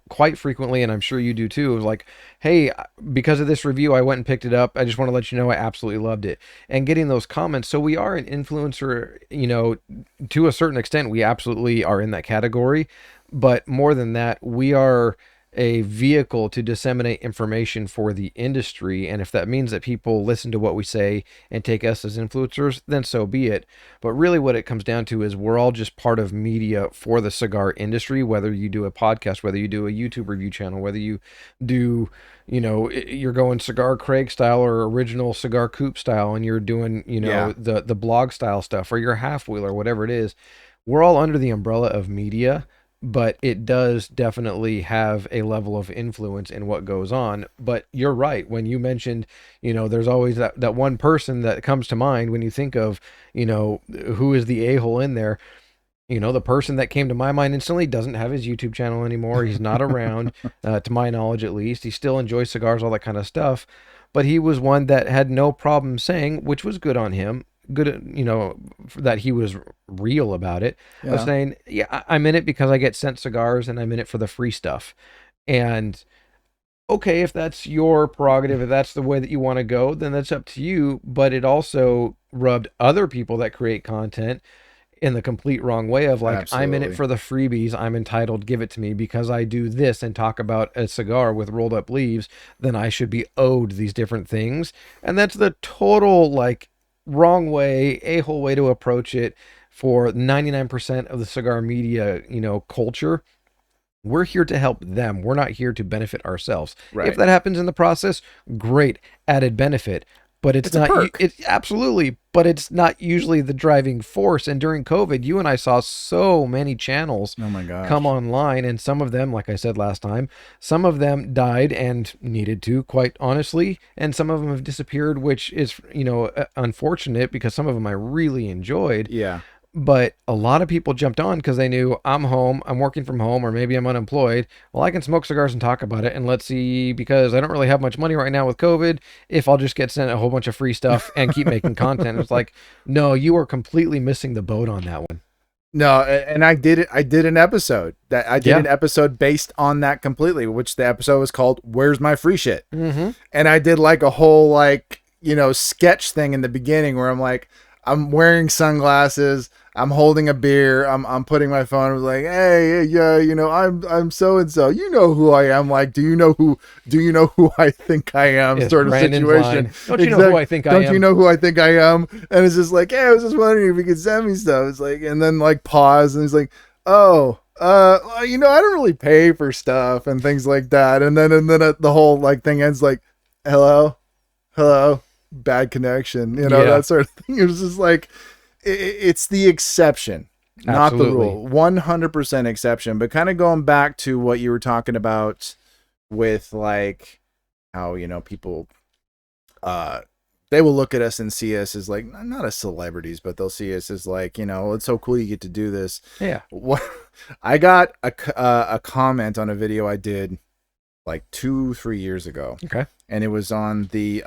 quite frequently, and I'm sure you do too. It was like, hey, because of this review, I went and picked it up. I just want to let you know I absolutely loved it. And getting those comments. So we are an influencer, to a certain extent, we absolutely are in that category. But more than that, we are a vehicle to disseminate information for the industry. And if that means that people listen to what we say and take us as influencers, then so be it. But really, what it comes down to is we're all just part of media for the cigar industry, whether you do a podcast, whether you do a YouTube review channel, whether you do, you're going Cigar Craig style or original Cigar Coupe style, and you're doing, Yeah. the blog style stuff, or your half wheel or whatever it is. We're all under the umbrella of media, but it does definitely have a level of influence in what goes on. But you're right. When you mentioned, there's always that one person that comes to mind when you think of, who is the a-hole in there. The person that came to my mind instantly doesn't have his YouTube channel anymore. He's not around, to my knowledge at least. He still enjoys cigars, all that kind of stuff. But he was one that had no problem saying, which was good on him, good, that he was real about it, of Yeah. saying, yeah, I'm in it because I get sent cigars and I'm in it for the free stuff. And okay, if that's your prerogative, if that's the way that you want to go, then that's up to you. But it also rubbed other people that create content in the complete wrong way of like, I'm in it Absolutely. for the freebies, I'm entitled, give it to me because I do this and talk about a cigar with rolled up leaves, then I should be owed these different things. And that's the total like wrong way, a-hole way to approach it for 99% of the cigar media, culture. We're here to help them. We're not here to benefit ourselves. Right. If that happens in the process, great, added benefit. But it's a not. perk. It's absolutely, but it's not usually the driving force. And during COVID, you and I saw so many channels Oh my gosh. come online, and some of them, like I said last time, some of them died and needed to, quite honestly, and some of them have disappeared, which is unfortunate because some of them I really enjoyed. Yeah. But a lot of people jumped on because they knew I'm home, I'm working from home, or maybe I'm unemployed. Well, I can smoke cigars and talk about it. And let's see, because I don't really have much money right now with COVID, if I'll just get sent a whole bunch of free stuff and keep making content. It's like, no, you are completely missing the boat on that one. No, and I did it. I did an episode an episode based on that completely, which the episode was called "Where's My Free Shit?" Mm-hmm. And I did like a whole sketch thing in the beginning where I'm like, I'm wearing sunglasses, I'm holding a beer, I'm putting my phone. I was like, hey, yeah, I'm so and so. You know who I am. Like, do you know who I think I am? Yes, sort of Brandon's situation. line. Don't you know who I think I am? Don't you know who I think I am? And it's just like, yeah, I was just wondering if you could send me stuff. It's like, and then like pause, and he's like, oh, well, I don't really pay for stuff and things like that. And then the whole like thing ends like, hello, bad connection, that sort of thing. It was just like, it's the exception, not the rule. 100% exception. But kind of going back to what you were talking about with like how, people, they will look at us and see us as like, not as celebrities, but they'll see us as like, it's so cool you get to do this. Yeah. What I got a comment on a video I did like 2-3 years ago. Okay. And it was on the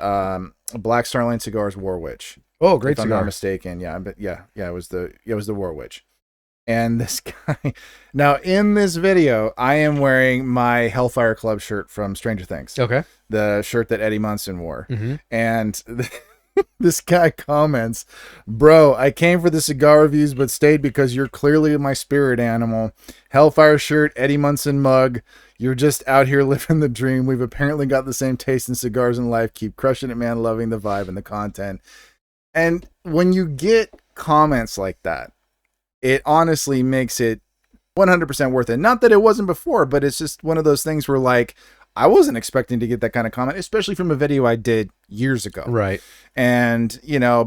Black Star Line Cigars War Witch. Oh, great if cigar. I'm not mistaken. Yeah, but it was the War Witch. And this guy, now in this video, I am wearing my Hellfire Club shirt from Stranger Things. Okay. The shirt that Eddie Munson wore. Mm-hmm. And this guy comments, bro, I came for the cigar reviews, but stayed because you're clearly my spirit animal. Hellfire shirt, Eddie Munson mug. You're just out here living the dream. We've apparently got the same taste in cigars in life. Keep crushing it, man. Loving the vibe and the content. And when you get comments like that, it honestly makes it 100% worth it. Not that it wasn't before, but it's just one of those things where like, I wasn't expecting to get that kind of comment, especially from a video I did years ago. Right. And,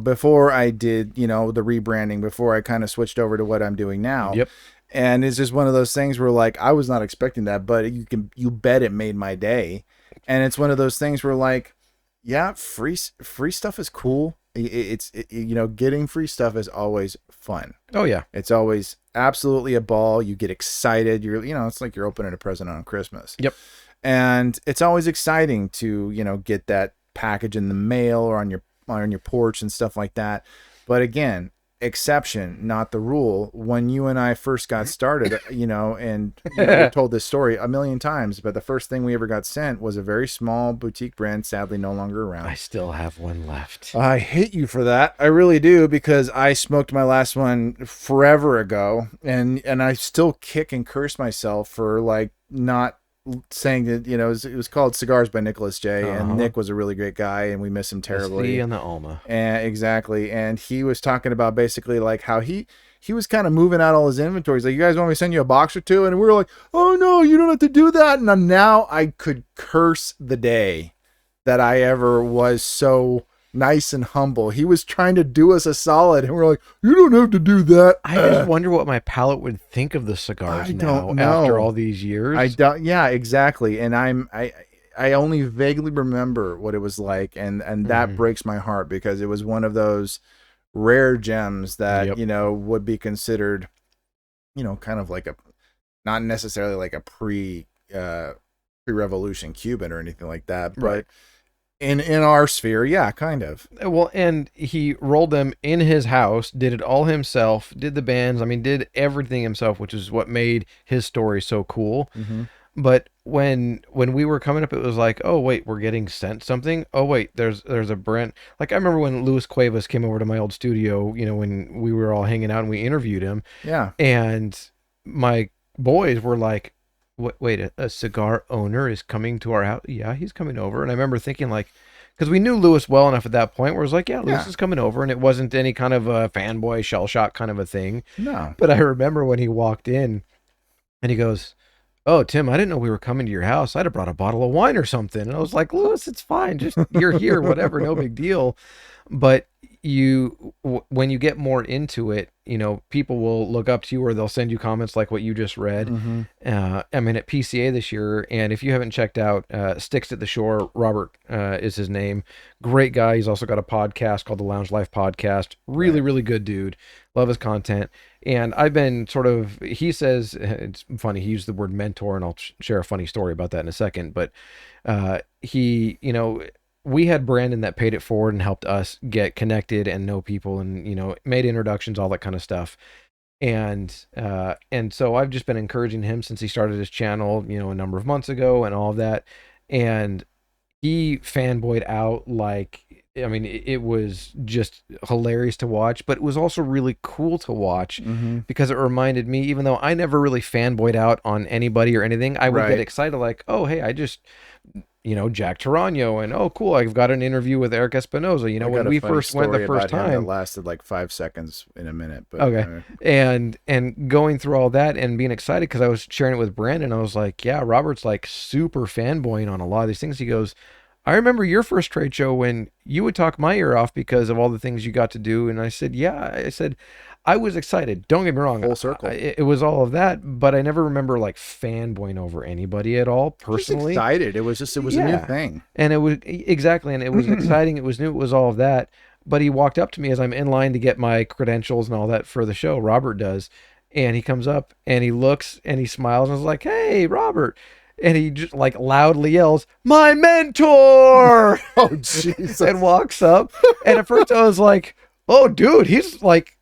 before I did, the rebranding, before I kind of switched over to what I'm doing now. Yep. And it's just one of those things where like I was not expecting that, but you bet it made my day. And it's one of those things where like, yeah, free stuff is cool. Getting free stuff is always fun. Oh yeah. It's always absolutely a ball. You get excited. It's like you're opening a present on Christmas. Yep. And it's always exciting to, get that package in the mail or on your porch and stuff like that. But again, exception, not the rule. When you and I first got started, and we've told this story a million times, but the first thing we ever got sent was a very small boutique brand, sadly no longer around. I still have one left. I hate you for that. I really do, because I smoked my last one forever ago, and I still kick and curse myself for like not saying that, it was called Cigars by Nicholas J. And Nick was a really great guy, and we miss him terribly. And the Alma. And exactly. And he was talking about basically like how he was kind of moving out all his inventories. Like, you guys want me to send you a box or two? And we were like, oh no, you don't have to do that. And now I could curse the day that I ever was so nice and humble. He was trying to do us a solid, and we're like, you don't have to do that. I just wonder what my palate would think of the cigars after all these years. I don't. Yeah, exactly. And I only vaguely remember what it was like, and that breaks my heart, because it was one of those rare gems that would be considered, kind of like not necessarily like a pre-revolution Cuban or anything like that, but. Right. In our sphere, yeah, kind of. Well, and he rolled them in his house, did it all himself, did the bands, did everything himself, which is what made his story so cool. Mm-hmm. But when we were coming up, it was like, oh wait, we're getting sent something. Oh wait, there's a brand. Like, I remember when Luis Cuevas came over to my old studio, when we were all hanging out and we interviewed him. Yeah. And my boys were like, wait, a cigar owner is coming to our house? Yeah, he's coming over. And I remember thinking, like, because we knew Lewis well enough at that point where it was like, yeah, Lewis is coming over, and it wasn't any kind of a fanboy shell shock kind of a thing. No. But I remember when he walked in and he goes, oh, Tim, I didn't know we were coming to your house. I'd have brought a bottle of wine or something. And I was like, Lewis, it's fine. Just, you're here, whatever, no big deal. But when you get more into it, people will look up to you, or they'll send you comments like what you just read. Mm-hmm. At PCA this year, and if you haven't checked out Sticks at the Shore, Robert is his name. Great guy. He's also got a podcast called the Lounge Life Podcast. Really, really good dude. Love his content. And I've been he says, it's funny, he used the word mentor, and I'll share a funny story about that in a second, but we had Brandon that paid it forward and helped us get connected and know people, and made introductions, all that kind of stuff. And so I've just been encouraging him since he started his channel, a number of months ago, and all of that. And he fanboyed out it was just hilarious to watch, but it was also really cool to watch, because it reminded me, even though I never really fanboyed out on anybody or anything, I would get excited like, oh, hey, I just Jack Tarano, and oh cool, I've got an interview with Eric Espinoza. When we first went the first time, that lasted like 5 seconds in a minute. But okay, and going through all that and being excited because I was sharing it with Brandon, I was like, yeah, Robert's like super fanboying on a lot of these things. He goes, I remember your first trade show when you would talk my ear off because of all the things you got to do. And I said, yeah, I was excited. Don't get me wrong. Full circle. It was all of that, but I never remember like fanboying over anybody at all personally. Just excited. It was a new thing. And it was exactly. And it was exciting. It was new. It was all of that. But he walked up to me as I'm in line to get my credentials and all that for the show. Robert does. And he comes up and he looks and he smiles and is like, hey, Robert. And he just like loudly yells, my mentor. Oh, Jesus. And walks up. And at first I was like, oh, dude, he's like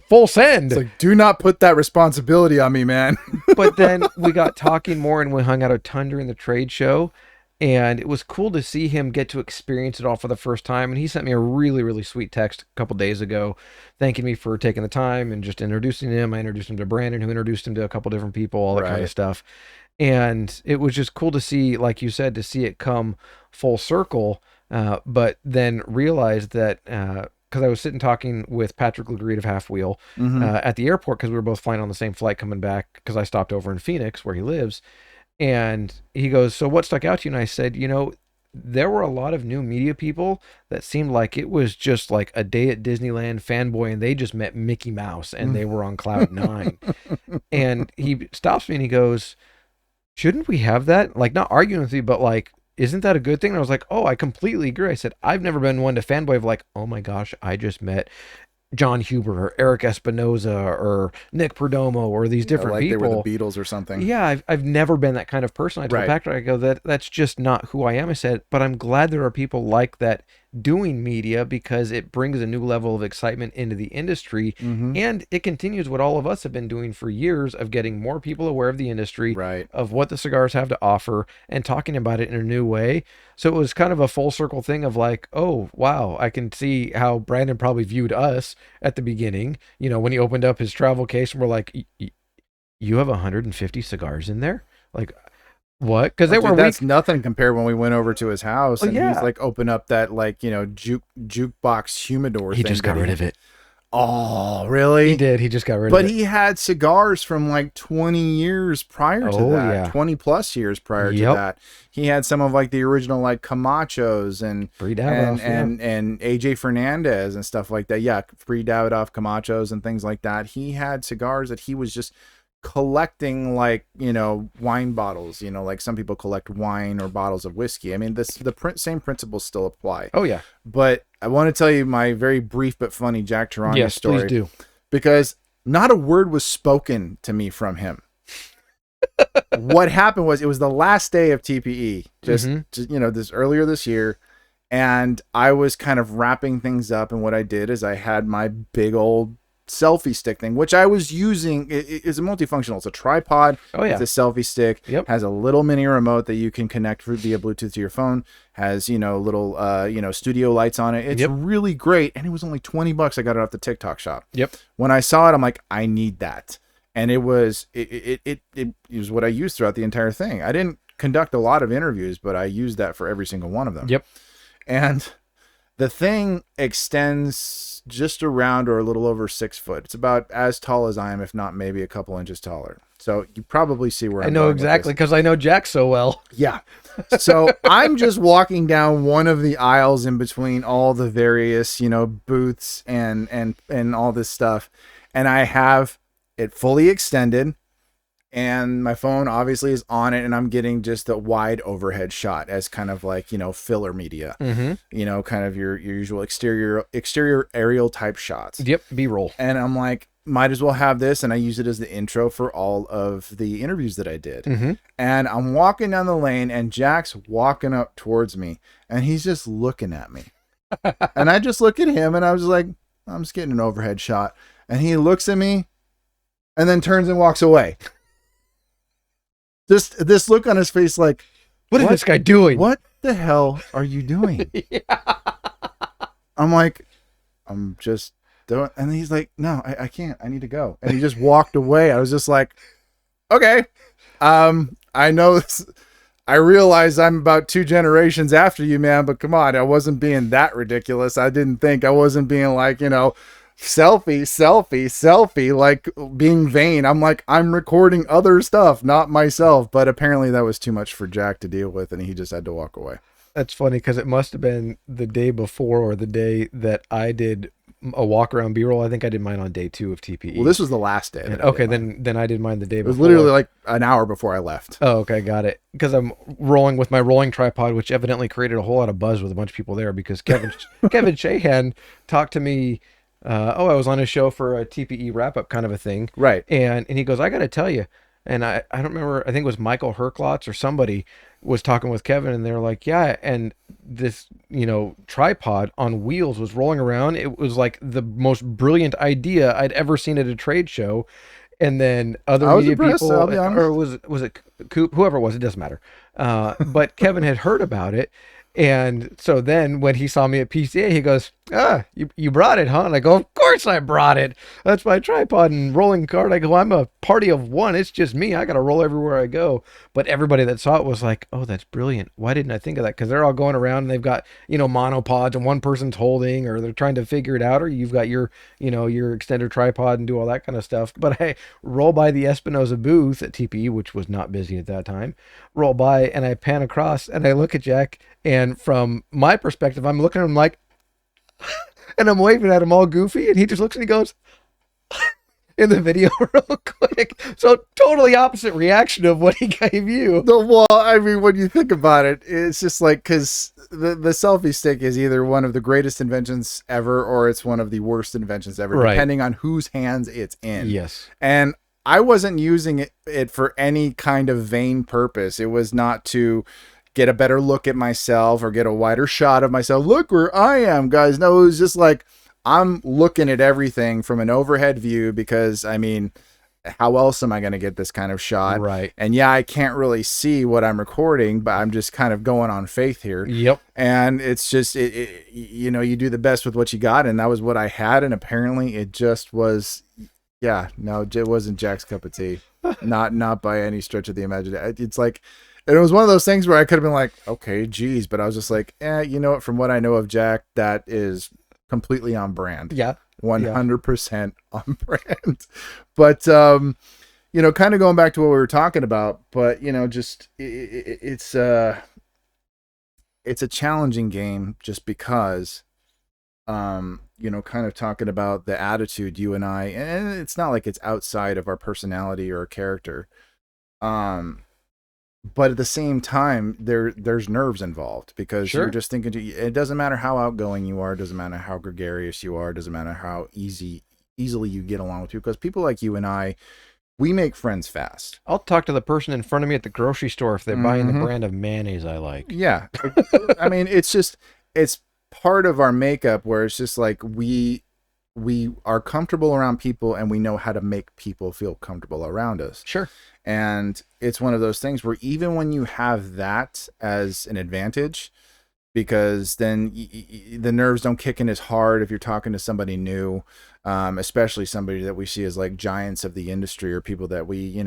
full send. It's like, do not put that responsibility on me, man. But then we got talking more and we hung out a ton during the trade show. And it was cool to see him get to experience it all for the first time. And he sent me a really, really sweet text a couple days ago, thanking me for taking the time and just introducing him. I introduced him to Brandon, who introduced him to a couple different people, all that kind of stuff. And it was just cool to see, like you said, to see it come full circle, but then realize that, because I was sitting talking with Patrick Legreed of Half Wheel at the airport, because we were both flying on the same flight coming back, because I stopped over in Phoenix where he lives. And he goes, so what stuck out to you? And I said, there were a lot of new media people that seemed like it was just like a day at Disneyland fanboy, and they just met Mickey Mouse and they were on cloud nine. And he stops me and he goes, shouldn't we have that? Like, not arguing with you, but like, isn't that a good thing? And I was like, oh, I completely agree. I said, I've never been one to fanboy of like, oh my gosh, I just met John Huber or Eric Espinoza or Nick Perdomo or these different like people. They were the Beatles or something. Yeah, I've never been that kind of person. I told Patrick, I go, that's just not who I am. I said, but I'm glad there are people like that doing media because it brings a new level of excitement into the industry. And it continues what all of us have been doing for years of getting more people aware of the industry, of what the cigars have to offer and talking about it in a new way. So it was kind of a full circle thing of like, oh, wow, I can see how Brandon probably viewed us at the beginning, you know, when he opened up his travel case and we're like, you have 150 cigars in there? Like, what? Because that's nothing compared when we went over to his house and he's like open up that like, you know, jukebox humidor he thing. Just got rid of it. Oh, really? He did. He just got rid of it. But he had cigars from like 20 years prior to that. 20 plus years prior to that. He had some of like the original like Camachos and and AJ Fernandez and stuff like that. Yeah, Free Davidoff Camachos and things like that. He had cigars that he was just collecting, like, you know, wine bottles, you know, like some people collect wine or bottles of whiskey. I mean, the same principles still apply. Oh yeah. But I want to tell you my very brief but funny Jack Tarani story. Yes, please do. Because not a word was spoken to me from him. What happened was, it was the last day of TPE, just you know, this earlier this year, and I was kind of wrapping things up, and what I did is I had my big old selfie stick thing, which I was using. It's a multifunctional. It's a tripod. It's a selfie stick. Has a little mini remote that you can connect via Bluetooth to your phone. Has, you know, little you know, studio lights on it. It's really great, and it was only $20. I got it off the TikTok shop. When I saw it, I'm like, I need that, and it was what I used throughout the entire thing. I didn't conduct a lot of interviews, but I used that for every single one of them. And the thing extends just around or a little over 6 foot. It's about as tall as I am, if not maybe a couple inches taller. So you probably see where I'm know exactly, because I know Jack so well. Yeah. So I'm just walking down one of the aisles in between all the various, you know, booths and all this stuff. And I have it fully extended. And my phone obviously is on it, and I'm getting just a wide overhead shot as kind of like, you know, filler media, you know, kind of your usual exterior aerial type shots. B-roll. And I'm like, might as well have this. And I use it as the intro for all of the interviews that I did. And I'm walking down the lane, and Jack's walking up towards me, and he's just looking at me. And I just look at him, and I was like, I'm just getting an overhead shot. And he looks at me and then turns and walks away. This look on his face, like, what is this guy doing? What the hell are you doing? I'm like, I'm just doing, and he's like, no, I can't. I need to go. And he just walked away. I was just like, okay. I know this, I realize I'm about 2 generations after you, man, but come on, I wasn't being that ridiculous. I wasn't being like, you know, selfie, like being vain. I'm like, I'm recording other stuff, not myself. But apparently that was too much for Jack to deal with, and he just had to walk away. That's funny, because it must have been the day before or the day that I did a walk around B-roll. I think I did mine on day 2 of TPE. Well, this was the last day. Then I did mine the day before. It was literally like an hour before I left. Oh, okay, got it. Because I'm rolling with my rolling tripod, which evidently created a whole lot of buzz with a bunch of people there, because Kevin Shahan talked to me. I was on his show for a TPE wrap-up kind of a thing. Right. And he goes, I got to tell you. And I don't remember, I think it was Michael Herklotz or somebody was talking with Kevin, and they're like, yeah, and this, you know, tripod on wheels was rolling around. It was like the most brilliant idea I'd ever seen at a trade show. And then other media people, or was it Coop, whoever it was, it doesn't matter. But Kevin had heard about it. And so then when he saw me at PCA, he goes, You brought it, huh? And I go, of course I brought it. That's my tripod and rolling cart. I go, I'm a party of one. It's just me. I got to roll everywhere I go. But everybody that saw it was like, oh, that's brilliant. Why didn't I think of that? Because they're all going around and they've got, monopods and one person's holding or they're trying to figure it out, or you've got your extender tripod and do all that kind of stuff. But I roll by the Espinosa booth at TPE, which was not busy at that time, roll by and I pan across and I look at Jack. And from my perspective, I'm looking at him like, and I'm waving at him all goofy, and he just looks and he goes in the video real quick. So totally opposite reaction of what he gave you. No, well, I mean, when you think about it, it's just like, because the selfie stick is either one of the greatest inventions ever or it's one of the worst inventions ever, Right. depending on whose hands it's in. Yes. And I wasn't using it for any kind of vain purpose. It was not to get a better look at myself or get a wider shot of myself. Look where I am, guys. No, it was just like, I'm looking at everything from an overhead view because, I mean, how else am I going to get this kind of shot? Right. And yeah, I can't really see what I'm recording, but I'm just kind of going on faith here. Yep. And it's just, you do the best with what you got. And that was what I had. And apparently it just was, yeah, no, it wasn't Jack's cup of tea. Not by any stretch of the imagination. It's like, and it was one of those things where I could have been like, okay, geez, but I was just like, you know what? From what I know of Jack, that is completely on brand. Yeah. 100% on brand. But, kind of going back to what we were talking about, but, just it's a challenging game just because, kind of talking about the attitude you and I, and it's not like it's outside of our personality or our character. But at the same time, there's nerves involved because Sure. you're just thinking, it doesn't matter how outgoing you are, it doesn't matter how gregarious you are, it doesn't matter how easily you get along with people, because people like you and I, we make friends fast. I'll talk to the person in front of me at the grocery store if they're buying the brand of mayonnaise I like. Yeah. I mean, it's part of our makeup where it's just like we are comfortable around people and we know how to make people feel comfortable around us. Sure. And it's one of those things where even when you have that as an advantage, because then the nerves don't kick in as hard if you're talking to somebody new, especially somebody that we see as like giants of the industry or people that we,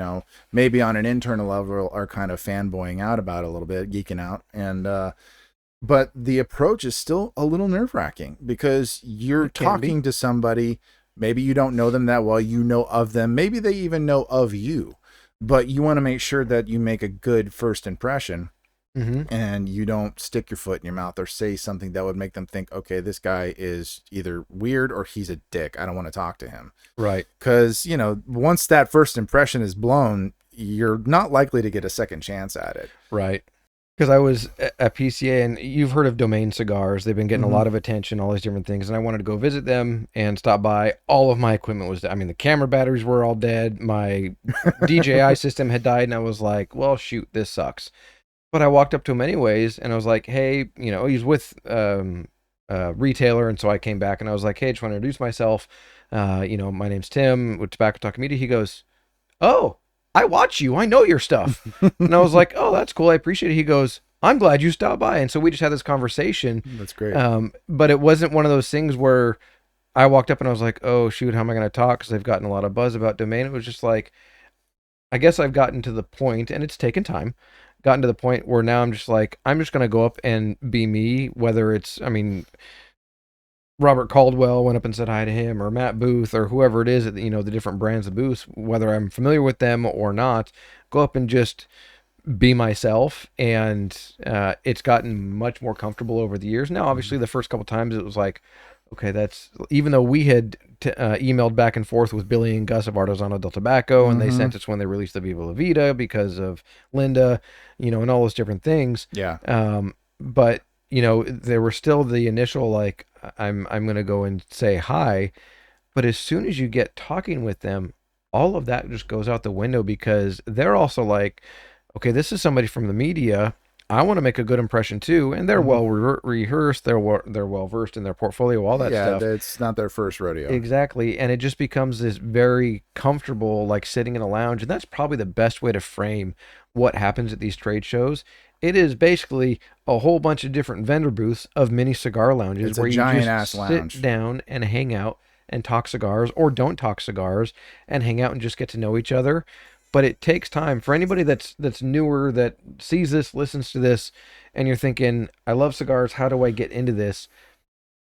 maybe on an internal level are kind of fanboying out about a little bit, geeking out. And, but the approach is still a little nerve wracking because you're talking to somebody, maybe you don't know them that well, you know of them, maybe they even know of you. But you want to make sure that you make a good first impression and you don't stick your foot in your mouth or say something that would make them think, okay, this guy is either weird or he's a dick. I don't want to talk to him. Right. Because, once that first impression is blown, you're not likely to get a second chance at it. Right. Because I was at PCA, and you've heard of Domain Cigars. They've been getting a lot of attention, all these different things. And I wanted to go visit them and stop by. All of my equipment was dead. I mean, the camera batteries were all dead. My DJI system had died. And I was like, well, shoot, this sucks. But I walked up to him anyways. And I was like, hey, he's with a retailer. And so I came back and I was like, hey, just want to introduce myself. My name's Tim with Tobacco Talk Media. He goes, oh, I watch you. I know your stuff. And I was like, oh, that's cool. I appreciate it. He goes, I'm glad you stopped by. And so we just had this conversation. That's great. But it wasn't one of those things where I walked up and I was like, oh, shoot, how am I going to talk? Because I've gotten a lot of buzz about Domain. It was just like, I guess I've gotten to the point, and it's taken time, gotten to the point where now I'm just like, I'm just going to go up and be me, whether it's, Robert Caldwell went up and said hi to him, or Matt Booth, or whoever it is at the different brands of booths, whether I'm familiar with them or not, go up and just be myself. And it's gotten much more comfortable over the years. Now, obviously, the first couple times it was like, okay, that's, even though we had emailed back and forth with Billy and Gus of Artesano del Tobacco, and they sent us when they released the Viva La Vida because of Linda, and all those different things. Yeah. But there were still the initial, like, I'm going to go and say hi. But as soon as you get talking with them, all of that just goes out the window, because they're also like, okay, this is somebody from the media. I want to make a good impression too. And they're well rehearsed. They're well versed in their portfolio, all that stuff. Yeah, it's not their first rodeo. Exactly. And it just becomes this very comfortable, like sitting in a lounge. And that's probably the best way to frame what happens at these trade shows. It is basically a whole bunch of different vendor booths of mini cigar lounges It's where a you giant just ass sit lounge. down and hang out and talk cigars, or don't talk cigars and hang out and just get to know each other. But it takes time for anybody that's newer, that sees this, listens to this, and you're thinking, I love cigars, how do I get into this?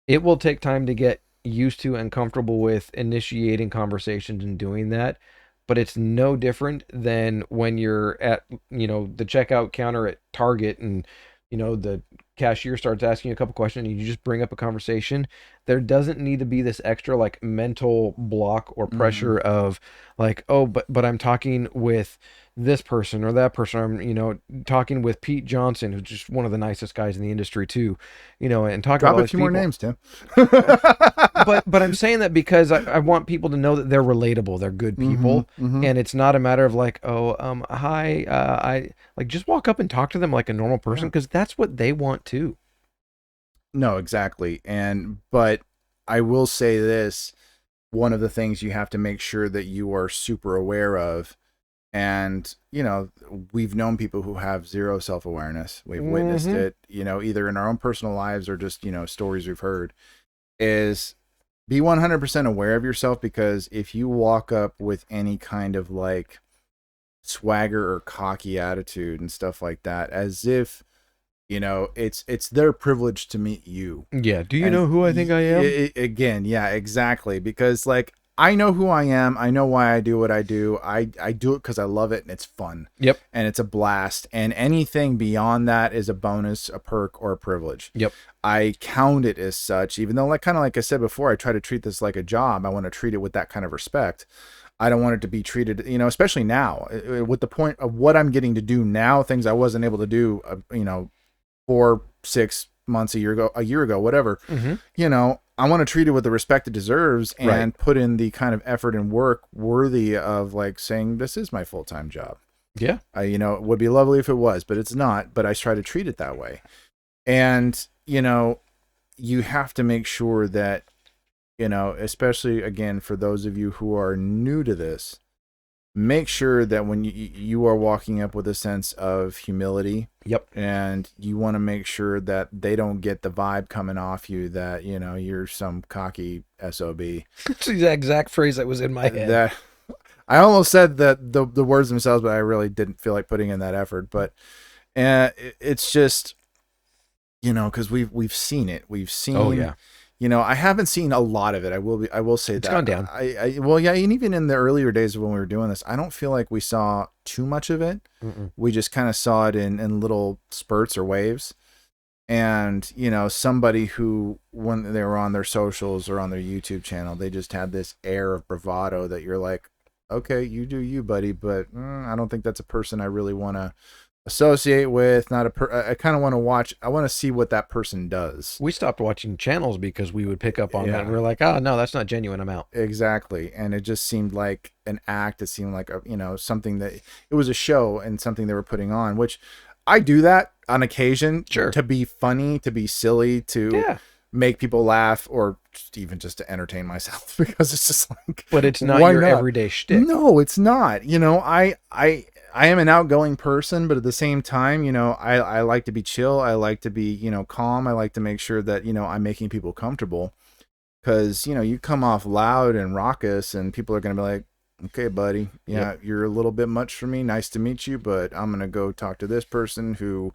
It will take time to get used to and comfortable with initiating conversations and doing that. But it's no different than when you're at, the checkout counter at Target, and, the cashier starts asking you a couple questions and you just bring up a conversation. There doesn't need to be this extra like mental block or pressure of like, oh, but I'm talking with this person or that person. I'm, talking with Pete Johnson, who's just one of the nicest guys in the industry too, and talking Drop about all a these few more people. names, Tim. But I'm saying that because I want people to know that they're relatable, they're good people, and it's not a matter of like, oh, hi, I like, just walk up and talk to them like a normal person, because that's what they want too. No, exactly. But I will say this, one of the things you have to make sure that you are super aware of, and, we've known people who have zero self-awareness. We've witnessed it, either in our own personal lives or just, stories we've heard, is be 100% aware of yourself, because if you walk up with any kind of like swagger or cocky attitude and stuff like that, as if, it's their privilege to meet you. Yeah. Do you know who I think I am? Again, yeah, exactly. Because like, I know who I am. I know why I do what I do. I do it because I love it and it's fun. Yep. And it's a blast. And anything beyond that is a bonus, a perk, or a privilege. Yep. I count it as such, even though, like, kind of like I said before, I try to treat this like a job. I want to treat it with that kind of respect. I don't want it to be treated, especially now, with the point of what I'm getting to do now, things I wasn't able to do, 4, 6 months, a year ago, whatever. I want to treat it with the respect it deserves, and put in the kind of effort and work worthy of like saying, this is my full-time job. Yeah. It would be lovely if it was, but it's not, but I try to treat it that way. And, you have to make sure that, especially again, for those of you who are new to this, make sure that when you are walking up with a sense of humility. Yep. And you want to make sure that they don't get the vibe coming off you that, you're some cocky SOB. That's the exact phrase that was in my head. That I almost said that the words themselves, but I really didn't feel like putting in that effort. But it's just, because we've seen it. We've seen. Oh yeah. I haven't seen a lot of it. I will say It's that. gone down. Well, yeah, and even in the earlier days of when we were doing this, I don't feel like we saw too much of it. We just kind of saw it in little spurts or waves. And, somebody who, when they were on their socials or on their YouTube channel, they just had this air of bravado that you're like, okay, you do you, buddy, but I don't think that's a person I really want to associate with. I kind of want to watch. I want to see what that person does. We stopped watching channels because we would pick up on that, and we were like, oh no, that's not genuine, I'm out. Exactly. And it just seemed like an act. It seemed like something that it was a show and something they were putting on, which I do that on occasion. Sure. To be funny, to be silly, to make people laugh, or even just to entertain myself, because it's just like, but it's not your everyday shtick. No, it's not. I am an outgoing person, but at the same time, I like to be chill. I like to be, calm. I like to make sure that, I'm making people comfortable, because, you come off loud and raucous and people are going to be like, okay, buddy, you're a little bit much for me. Nice to meet you, but I'm going to go talk to this person who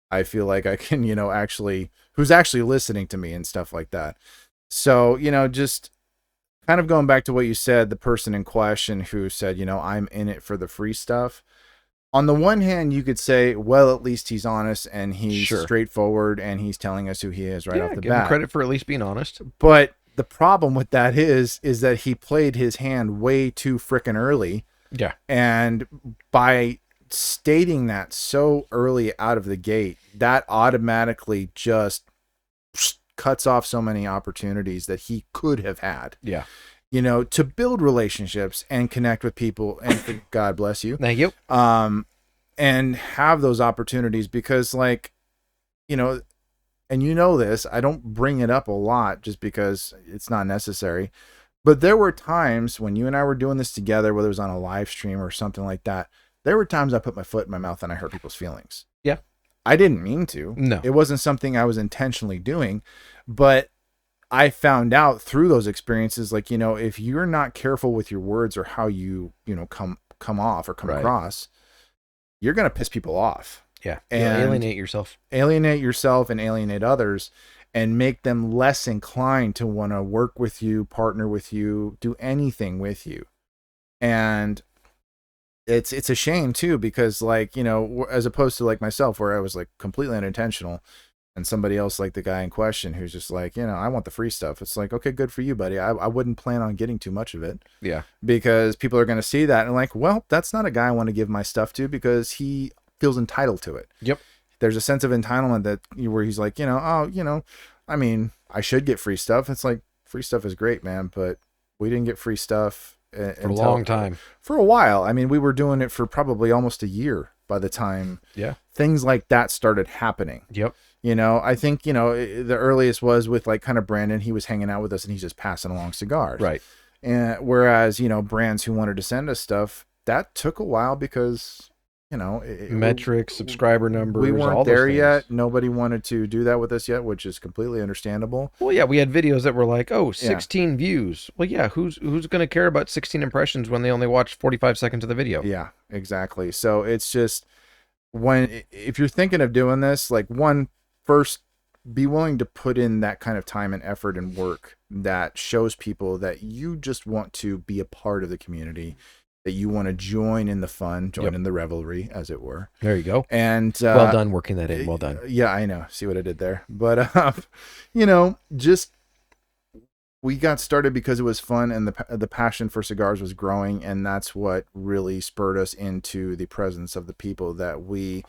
I feel like I can, who's actually listening to me and stuff like that. So, just kind of going back to what you said, the person in question who said, I'm in it for the free stuff. On the one hand, you could say, well, at least he's honest and he's straightforward and he's telling us who he is right off the give bat. him credit for at least being honest. But the problem with that is that he played his hand way too frickin' early. Yeah. And by stating that so early out of the gate, that automatically just cuts off so many opportunities that he could have had. Yeah. To build relationships and connect with people, and God bless you. Thank you. And have those opportunities, because like, and this, I don't bring it up a lot just because it's not necessary, but there were times when you and I were doing this together, whether it was on a live stream or something like that, there were times I put my foot in my mouth and I hurt people's feelings. Yeah. I didn't mean to. No. It wasn't something I was intentionally doing, but I found out through those experiences, like, you know, if you're not careful with your words or how you know, come off or come across, you're going to piss people off. Yeah. And alienate yourself and alienate others and make them less inclined to want to work with you, partner with you, do anything with you. And it's a shame too, because like, you know, as opposed to like myself, where I was like completely unintentional, and somebody else like the guy in question who's just like, you know, I want the free stuff. It's like, okay, good for you, buddy. I wouldn't plan on getting too much of it. Yeah. Because people are going to see that and like, well, that's not a guy I want to give my stuff to because he feels entitled to it. Yep. There's a sense of entitlement that where he's like, you know, oh, you know, I mean, I should get free stuff. It's like, free stuff is great, man, but we didn't get free stuff for a long time. For a while. I mean, we were doing it for probably almost a year by the time things like that started happening. Yep. You know, I think, you know, the earliest was with like kind of Brandon. He was hanging out with us and he's just passing along cigars. Right. And whereas, you know, brands who wanted to send us stuff, that took a while because, you know, metrics, subscriber numbers, we weren't all there those yet. Nobody wanted to do that with us yet, which is completely understandable. Well, yeah, we had videos that were like, oh, 16 views. Well, yeah, who's going to care about 16 impressions when they only watch 45 seconds of the video? Yeah, exactly. So it's just if you're thinking of doing this, like first, be willing to put in that kind of time and effort and work that shows people that you just want to be a part of the community, that you want to join in the fun, join in the revelry, as it were. There you go. And well done working that in. Well done. Yeah, I know. See what I did there. But, you know, just we got started because it was fun and the passion for cigars was growing. And that's what really spurred us into the presence of the people that we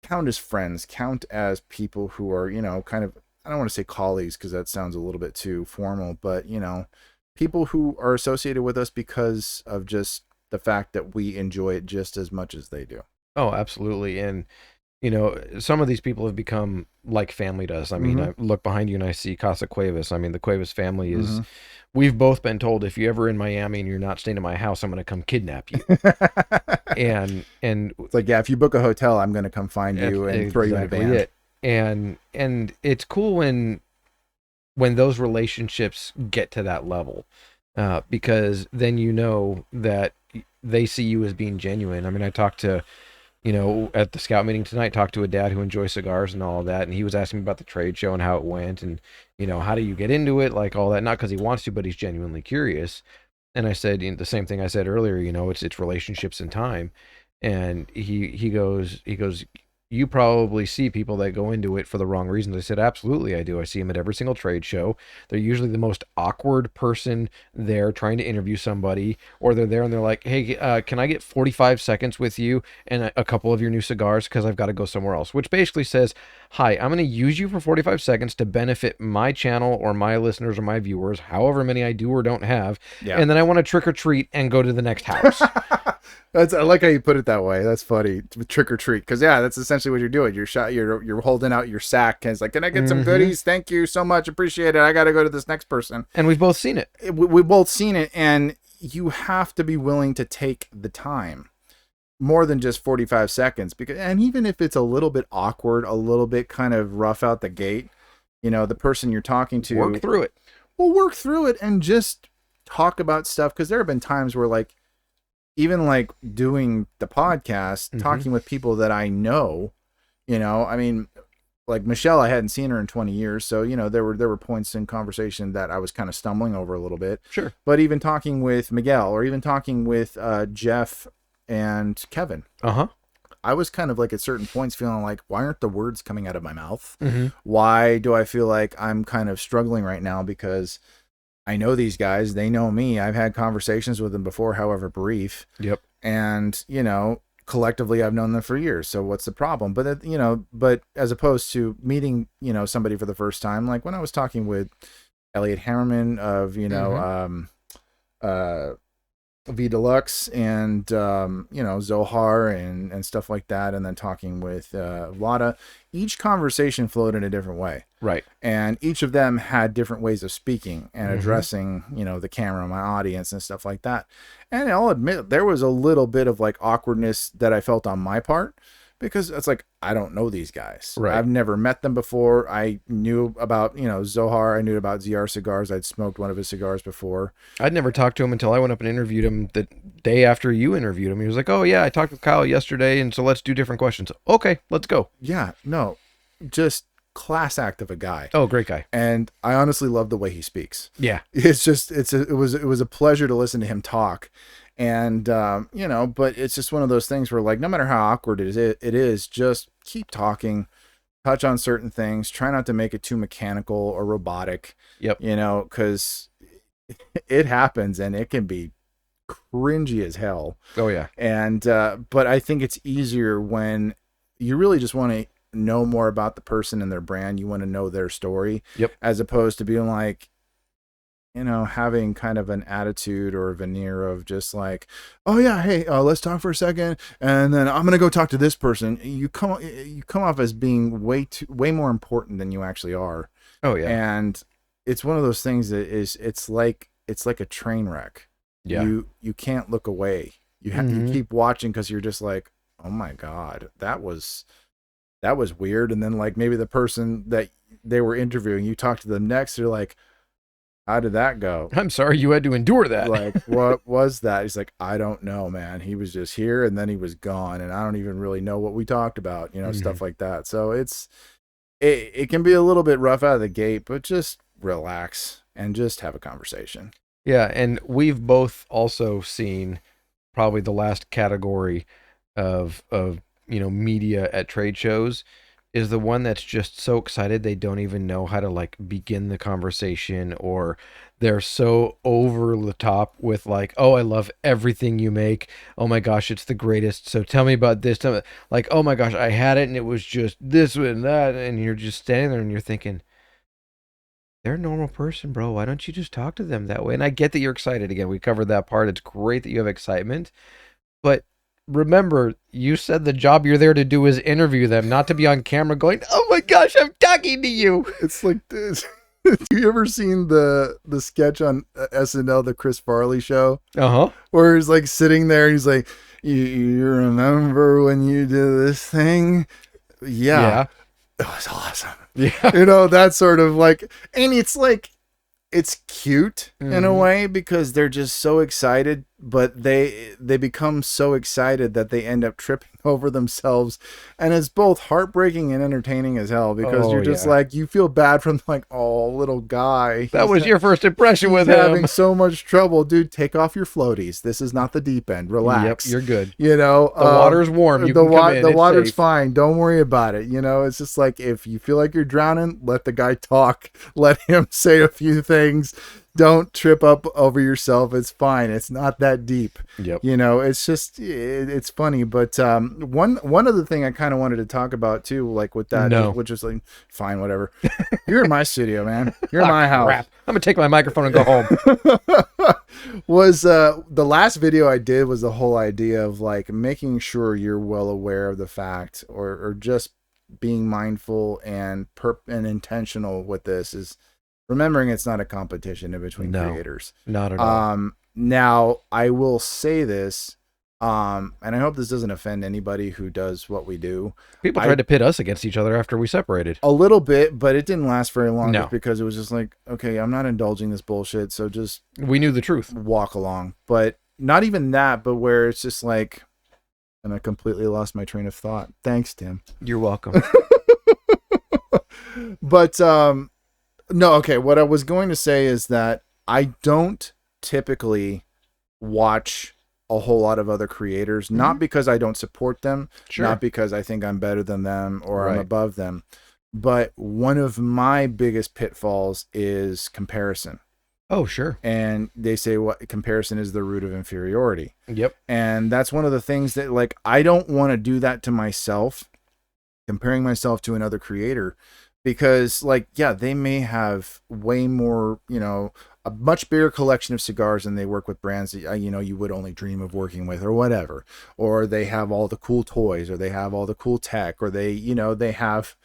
count as friends, count as people who are, you know, kind of, I don't want to say colleagues because that sounds a little bit too formal, but, you know, people who are associated with us because of just the fact that we enjoy it just as much as they do. Oh, absolutely. And, you know, some of these people have become like family to us. I mean, I look behind you and I see Casa Cuevas. I mean, the Cuevas family is, we've both been told if you're ever in Miami and you're not staying at my house, I'm going to come kidnap you. and it's like, yeah, if you book a hotel, I'm going to come find you and throw you in a van. And it's cool when those relationships get to that level, because then you know that they see you as being genuine. I mean, I talked to, you know, at the scout meeting tonight, talked to a dad who enjoys cigars and all of that, and he was asking me about the trade show and how it went, and, you know, how do you get into it, like all that, not because he wants to, but he's genuinely curious. And I said, you know, the same thing I said earlier, you know, it's relationships and time. And he goes, you probably see people that go into it for the wrong reasons. I said, absolutely, I do. I see them at every single trade show. They're usually the most awkward person there trying to interview somebody, or they're there and they're like, hey, can I get 45 seconds with you and a couple of your new cigars because I've got to go somewhere else, which basically says, hi, I'm going to use you for 45 seconds to benefit my channel or my listeners or my viewers, however many I do or don't have, and then I want to trick or treat and go to the next house. I like how you put it that way. That's funny. Trick or treat, because that's essentially what you're doing. You're holding out your sack and it's like, can I get some goodies? Thank you so much, appreciate it. I got to go to this next person. And we've both seen it. We've both seen it, and you have to be willing to take the time, more than just 45 seconds. And even if it's a little bit awkward, a little bit kind of rough out the gate, you know, the person you're talking to, work through it. Well, work through it and just talk about stuff, because there have been times where, like, even like doing the podcast, talking with people that I know, you know, I mean, like Michelle, I hadn't seen her in 20 years. So, you know, there were points in conversation that I was kind of stumbling over a little bit. Sure. But even talking with Miguel, or even talking with Jeff and Kevin, I was kind of like at certain points feeling like, why aren't the words coming out of my mouth? Why do I feel like I'm kind of struggling right now? Because I know these guys, they know me. I've had conversations with them before, however brief. Yep. And, you know, collectively I've known them for years. So what's the problem? But, you know, but as opposed to meeting, you know, somebody for the first time, like when I was talking with Elliot Hammerman of, you know, V Deluxe and, you know, Zohar and stuff like that. And then talking with Lada, each conversation flowed in a different way. Right. And each of them had different ways of speaking and addressing, you know, the camera, my audience and stuff like that. And I'll admit there was a little bit of like awkwardness that I felt on my part, because it's like, I don't know these guys. Right. I've never met them before. I knew about, Zohar. I knew about ZR Cigars. I'd smoked one of his cigars before. I'd never talked to him until I went up and interviewed him the day after you interviewed him. He was like, oh, yeah, I talked with Kyle yesterday, and so let's do different questions. Okay, let's go. Yeah, no, just class act of a guy. Oh, great guy. And I honestly love the way he speaks. Yeah. It's just, it was a pleasure to listen to him talk. And, but it's just one of those things where, like, no matter how awkward it is, just keep talking, touch on certain things, try not to make it too mechanical or robotic. Yep. Because it happens and it can be cringy as hell. Oh, yeah. And, but I think it's easier when you really just want to know more about the person and their brand. You want to know their story. Yep. As opposed to being like, having kind of an attitude or a veneer of just like, oh yeah, hey, let's talk for a second, and then I'm gonna go talk to this person. You come off as being way more important than you actually are. Oh yeah. And it's one of those things that it's like a train wreck. Yeah. You can't look away. You keep watching because you're just like, oh my God, that was weird. And then, like, maybe the person that they were interviewing, you talk to them next, they're like, how did that go? I'm sorry you had to endure that. Like, what was that? He's like, I don't know, man. He was just here and then he was gone, and I don't even really know what we talked about, stuff like that. So it can be a little bit rough out of the gate, but just relax and just have a conversation. Yeah, and we've both also seen probably the last category of media at trade shows is the one that's just so excited they don't even know how to, like, begin the conversation, or they're so over the top with, like, oh, I love everything you make. Oh my gosh, it's the greatest. So tell me about this. Like, oh my gosh, I had it and it was just this and that. And you're just standing there and you're thinking, they're a normal person, bro. Why don't you just talk to them that way? And I get that you're excited. Again, we covered that part. It's great that you have excitement. But remember, you said the job you're there to do is interview them, not to be on camera going, oh my gosh, I'm talking to you. It's like this. Have you ever seen the sketch on SNL, the Chris Farley show? Uh-huh. Where he's like sitting there and he's like, you remember when you did this thing? Yeah. It was awesome. Yeah. That's sort of like, and it's like, it's cute in a way because they're just so excited, but they become so excited that they end up tripping over themselves, and it's both heartbreaking and entertaining as hell because you're just like, you feel bad from, like, oh, little guy. That was your first impression with him. Having so much trouble, dude. Take off your floaties. This is not the deep end. Relax. Yep, you're good. The water's warm. You can come in. The water's safe. fine. Don't worry about it. It's just like, if you feel like you're drowning, let the guy talk. Let him say a few things. Don't trip up over yourself. It's fine. It's not that deep. Yep. It's just, it's funny. But one other thing I kind of wanted to talk about too, like with that, which is like, fine, whatever. You're in my studio, man. You're in my house. Crap. I'm gonna take my microphone and go home. Was the last video I did was the whole idea of, like, making sure you're well aware of the fact, or just being mindful and intentional with this, is remembering it's not a competition in between creators. Not at all. Now, I will say this, and I hope this doesn't offend anybody who does what we do. People tried to pit us against each other after we separated. A little bit, but it didn't last very long. No. Because it was just like, okay, I'm not indulging this bullshit, so just... We knew the truth. Walk along. But not even that, but where it's just like... And I completely lost my train of thought. Thanks, Tim. You're welcome. But, no, okay, what I was going to say is that I don't typically watch a whole lot of other creators, not because I don't support them, not because I think I'm better than them or I'm above them, but one of my biggest pitfalls is comparison. Oh, sure. And they say comparison is the root of inferiority. Yep. And that's one of the things that, like, I don't want to do that to myself, comparing myself to another creator. Because, like, yeah, they may have way more, a much bigger collection of cigars, and they work with brands that you would only dream of working with, or whatever. Or they have all the cool toys, or they have all the cool tech, or they have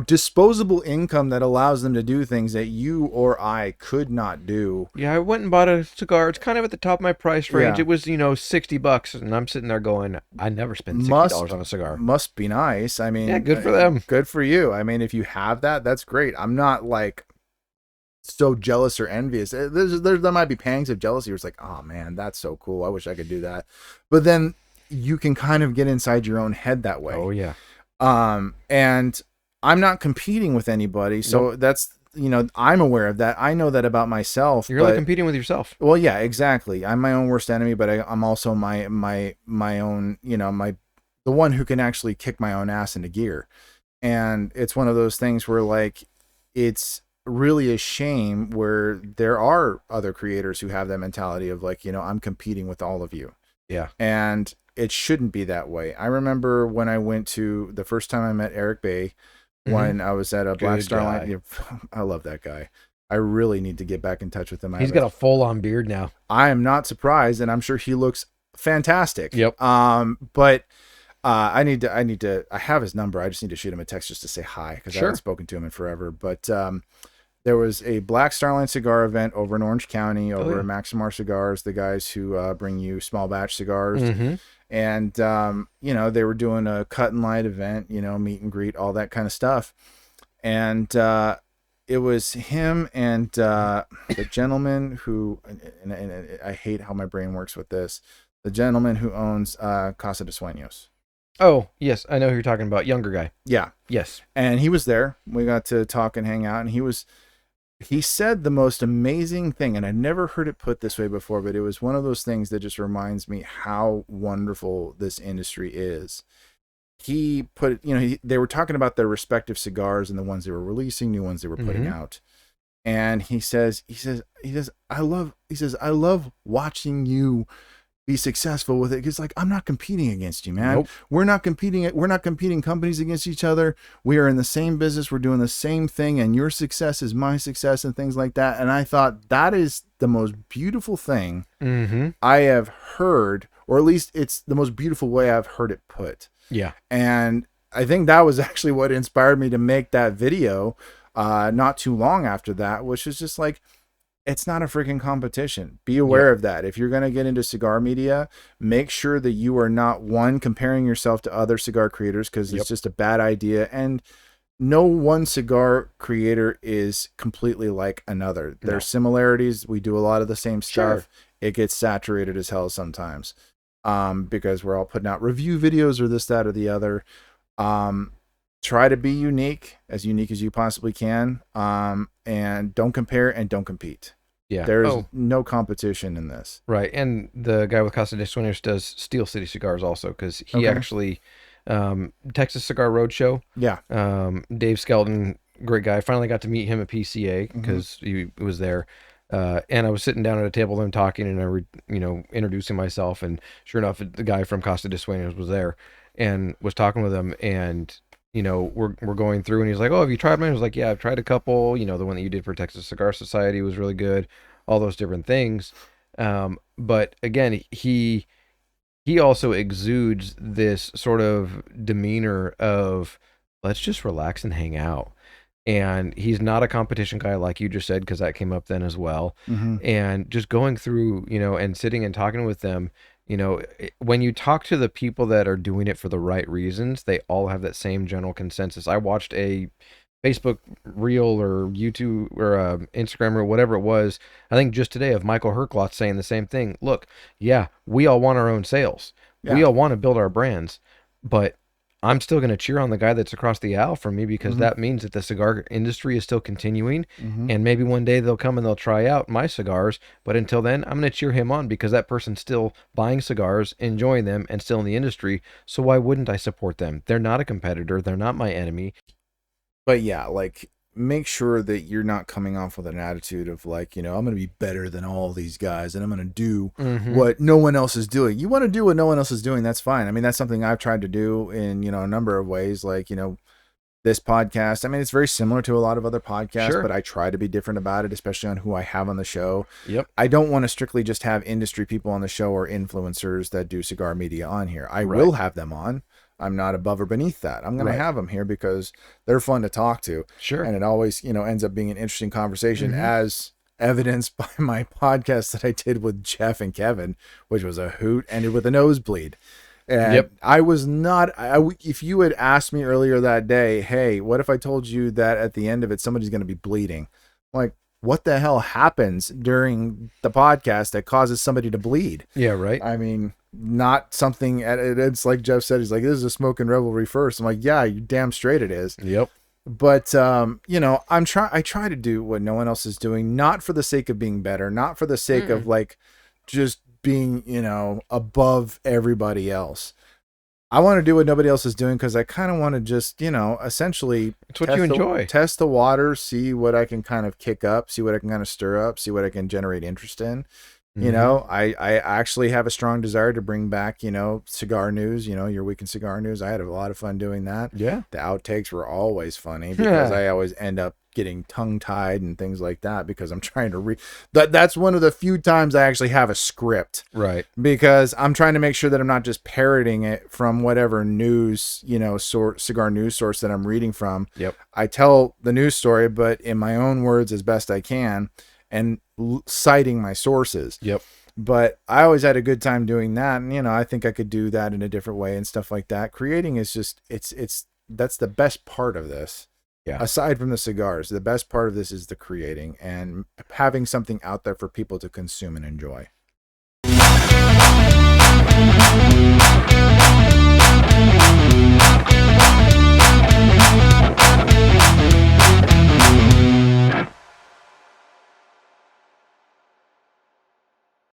disposable income that allows them to do things that you or I could not do. Yeah, I went and bought a cigar. It's kind of at the top of my price range. Yeah. It was, $60, and I'm sitting there going, I never spent $60 on a cigar. Must be nice. I mean, Yeah, good for them. Good for you. I mean, if you have that, that's great. I'm not like so jealous or envious. There might be pangs of jealousy where it's like, oh man, that's so cool. I wish I could do that. But then you can kind of get inside your own head that way. Oh yeah. And I'm not competing with anybody. So Nope. that's, I'm aware of that. I know that about myself. You're really competing with yourself. Well, yeah, exactly. I'm my own worst enemy, but I'm also my own, the one who can actually kick my own ass into gear. And it's one of those things where like, it's really a shame where there are other creators who have that mentality of like, I'm competing with all of you. Yeah. And it shouldn't be that way. I remember when I went to the first time I met Eric Bay, when I was at a Black Starlight. I love that guy. I really need to get back in touch with him. He's got a full-on beard now. I am not surprised, and I'm sure he looks fantastic. Yep. But I need to. I have his number. I just need to shoot him a text just to say hi because I haven't spoken to him in forever. But there was a Black Starline cigar event over in Orange County, over at Maximar Cigars, the guys who bring you small batch cigars. And, they were doing a cut and light event, meet and greet, all that kind of stuff. And it was him and the gentleman who, and I hate how my brain works with this, the gentleman who owns Casa de Sueños. Oh, yes. I know who you're talking about. Younger guy. Yeah. Yes. And he was there. We got to talk and hang out, and he said the most amazing thing, and I never heard it put this way before, but it was one of those things that just reminds me how wonderful this industry is. He put, they were talking about their respective cigars and the ones they were releasing, new ones they were putting out. And he says, I love watching you be successful with it, because like, I'm not competing against you, man. Nope. We're not competing companies against each other. We are in the same business, we're doing the same thing, and your success is my success and things like that. And I thought that is the most beautiful thing I have heard, or at least it's the most beautiful way I've heard it put. Yeah. And I think that was actually what inspired me to make that video not too long after that, which is just like, it's not a freaking competition. Be aware of that. If you're going to get into cigar media, make sure that you are not, one, comparing yourself to other cigar creators, because it's just a bad idea. And no one cigar creator is completely like another. There's similarities. We do a lot of the same stuff. It gets saturated as hell sometimes because we're all putting out review videos or this, that, or the other. Try to be unique as you possibly can, and don't compare and don't compete. Yeah, there's no competition in this. Right, and the guy with Casa de Sueños does Steel City Cigars also, because he actually Texas Cigar Roadshow. Yeah, Dave Skelton, great guy. Finally got to meet him at PCA because he was there. And I was sitting down at a table with him talking, and I introducing myself, and sure enough, the guy from Casa de Sueños was there and was talking with him, and we're going through, and he's like, "Oh, have you tried mine?" I was like, "Yeah, I've tried a couple. The one that you did for Texas Cigar Society was really good. All those different things." But again, he also exudes this sort of demeanor of, let's just relax and hang out. And he's not a competition guy, like you just said, because that came up then as well. And just going through, and sitting and talking with them, when you talk to the people that are doing it for the right reasons, they all have that same general consensus. I watched a Facebook reel or YouTube or Instagram or whatever it was, I think just today, of Michael Herkloth saying the same thing. Look, yeah, we all want our own sales. Yeah. We all want to build our brands, but I'm still going to cheer on the guy that's across the aisle from me, because that means that the cigar industry is still continuing, and maybe one day they'll come and they'll try out my cigars, but until then, I'm going to cheer him on because that person's still buying cigars, enjoying them, and still in the industry, so why wouldn't I support them? They're not a competitor. They're not my enemy. But yeah, like, make sure that you're not coming off with an attitude of like, I'm going to be better than all these guys and I'm going to do what no one else is doing. You want to do what no one else is doing, that's fine. I mean, that's something I've tried to do in, a number of ways. Like, this podcast, I mean, it's very similar to a lot of other podcasts, Sure. but I try to be different about it, especially on who I have on the show. Yep. I don't want to strictly just have industry people on the show or influencers that do cigar media on here. I Right. will have them on. I'm not above or beneath that. I'm going Right. to have them here because they're fun to talk to. Sure. And it always, ends up being an interesting conversation, Mhm. as evidenced by my podcast that I did with Jeff and Kevin, which was a hoot, ended with a nosebleed. And Yep. I was not, if you had asked me earlier that day, hey, what if I told you that at the end of it, somebody's going to be bleeding? Like, what the hell happens during the podcast that causes somebody to bleed? Yeah, right. I mean, not something, it's like Jeff said, he's like, this is a smoking revelry first. I'm like, yeah, you damn straight it is. Yep. But, I try to do what no one else is doing, not for the sake of being better, not for the sake of like, just being, above everybody else. I want to do what nobody else is doing because I kind of want to just, essentially It's what you enjoy. test the water, see what I can kind of kick up, see what I can kind of stir up, see what I can generate interest in. I actually have a strong desire to bring back, cigar news, your week in cigar news. I had a lot of fun doing that. Yeah. The outtakes were always funny because I always end up getting tongue tied and things like that because I'm trying to read that's one of the few times I actually have a script, Right. because I'm trying to make sure that I'm not just parroting it from whatever news, cigar news source that I'm reading from. Yep. I tell the news story, but in my own words as best I can, and citing my sources. Yep. But I always had a good time doing that. And, I think I could do that in a different way and stuff like that. Creating is just, that's the best part of this. Yeah. Aside from the cigars, the best part of this is the creating and having something out there for people to consume and enjoy.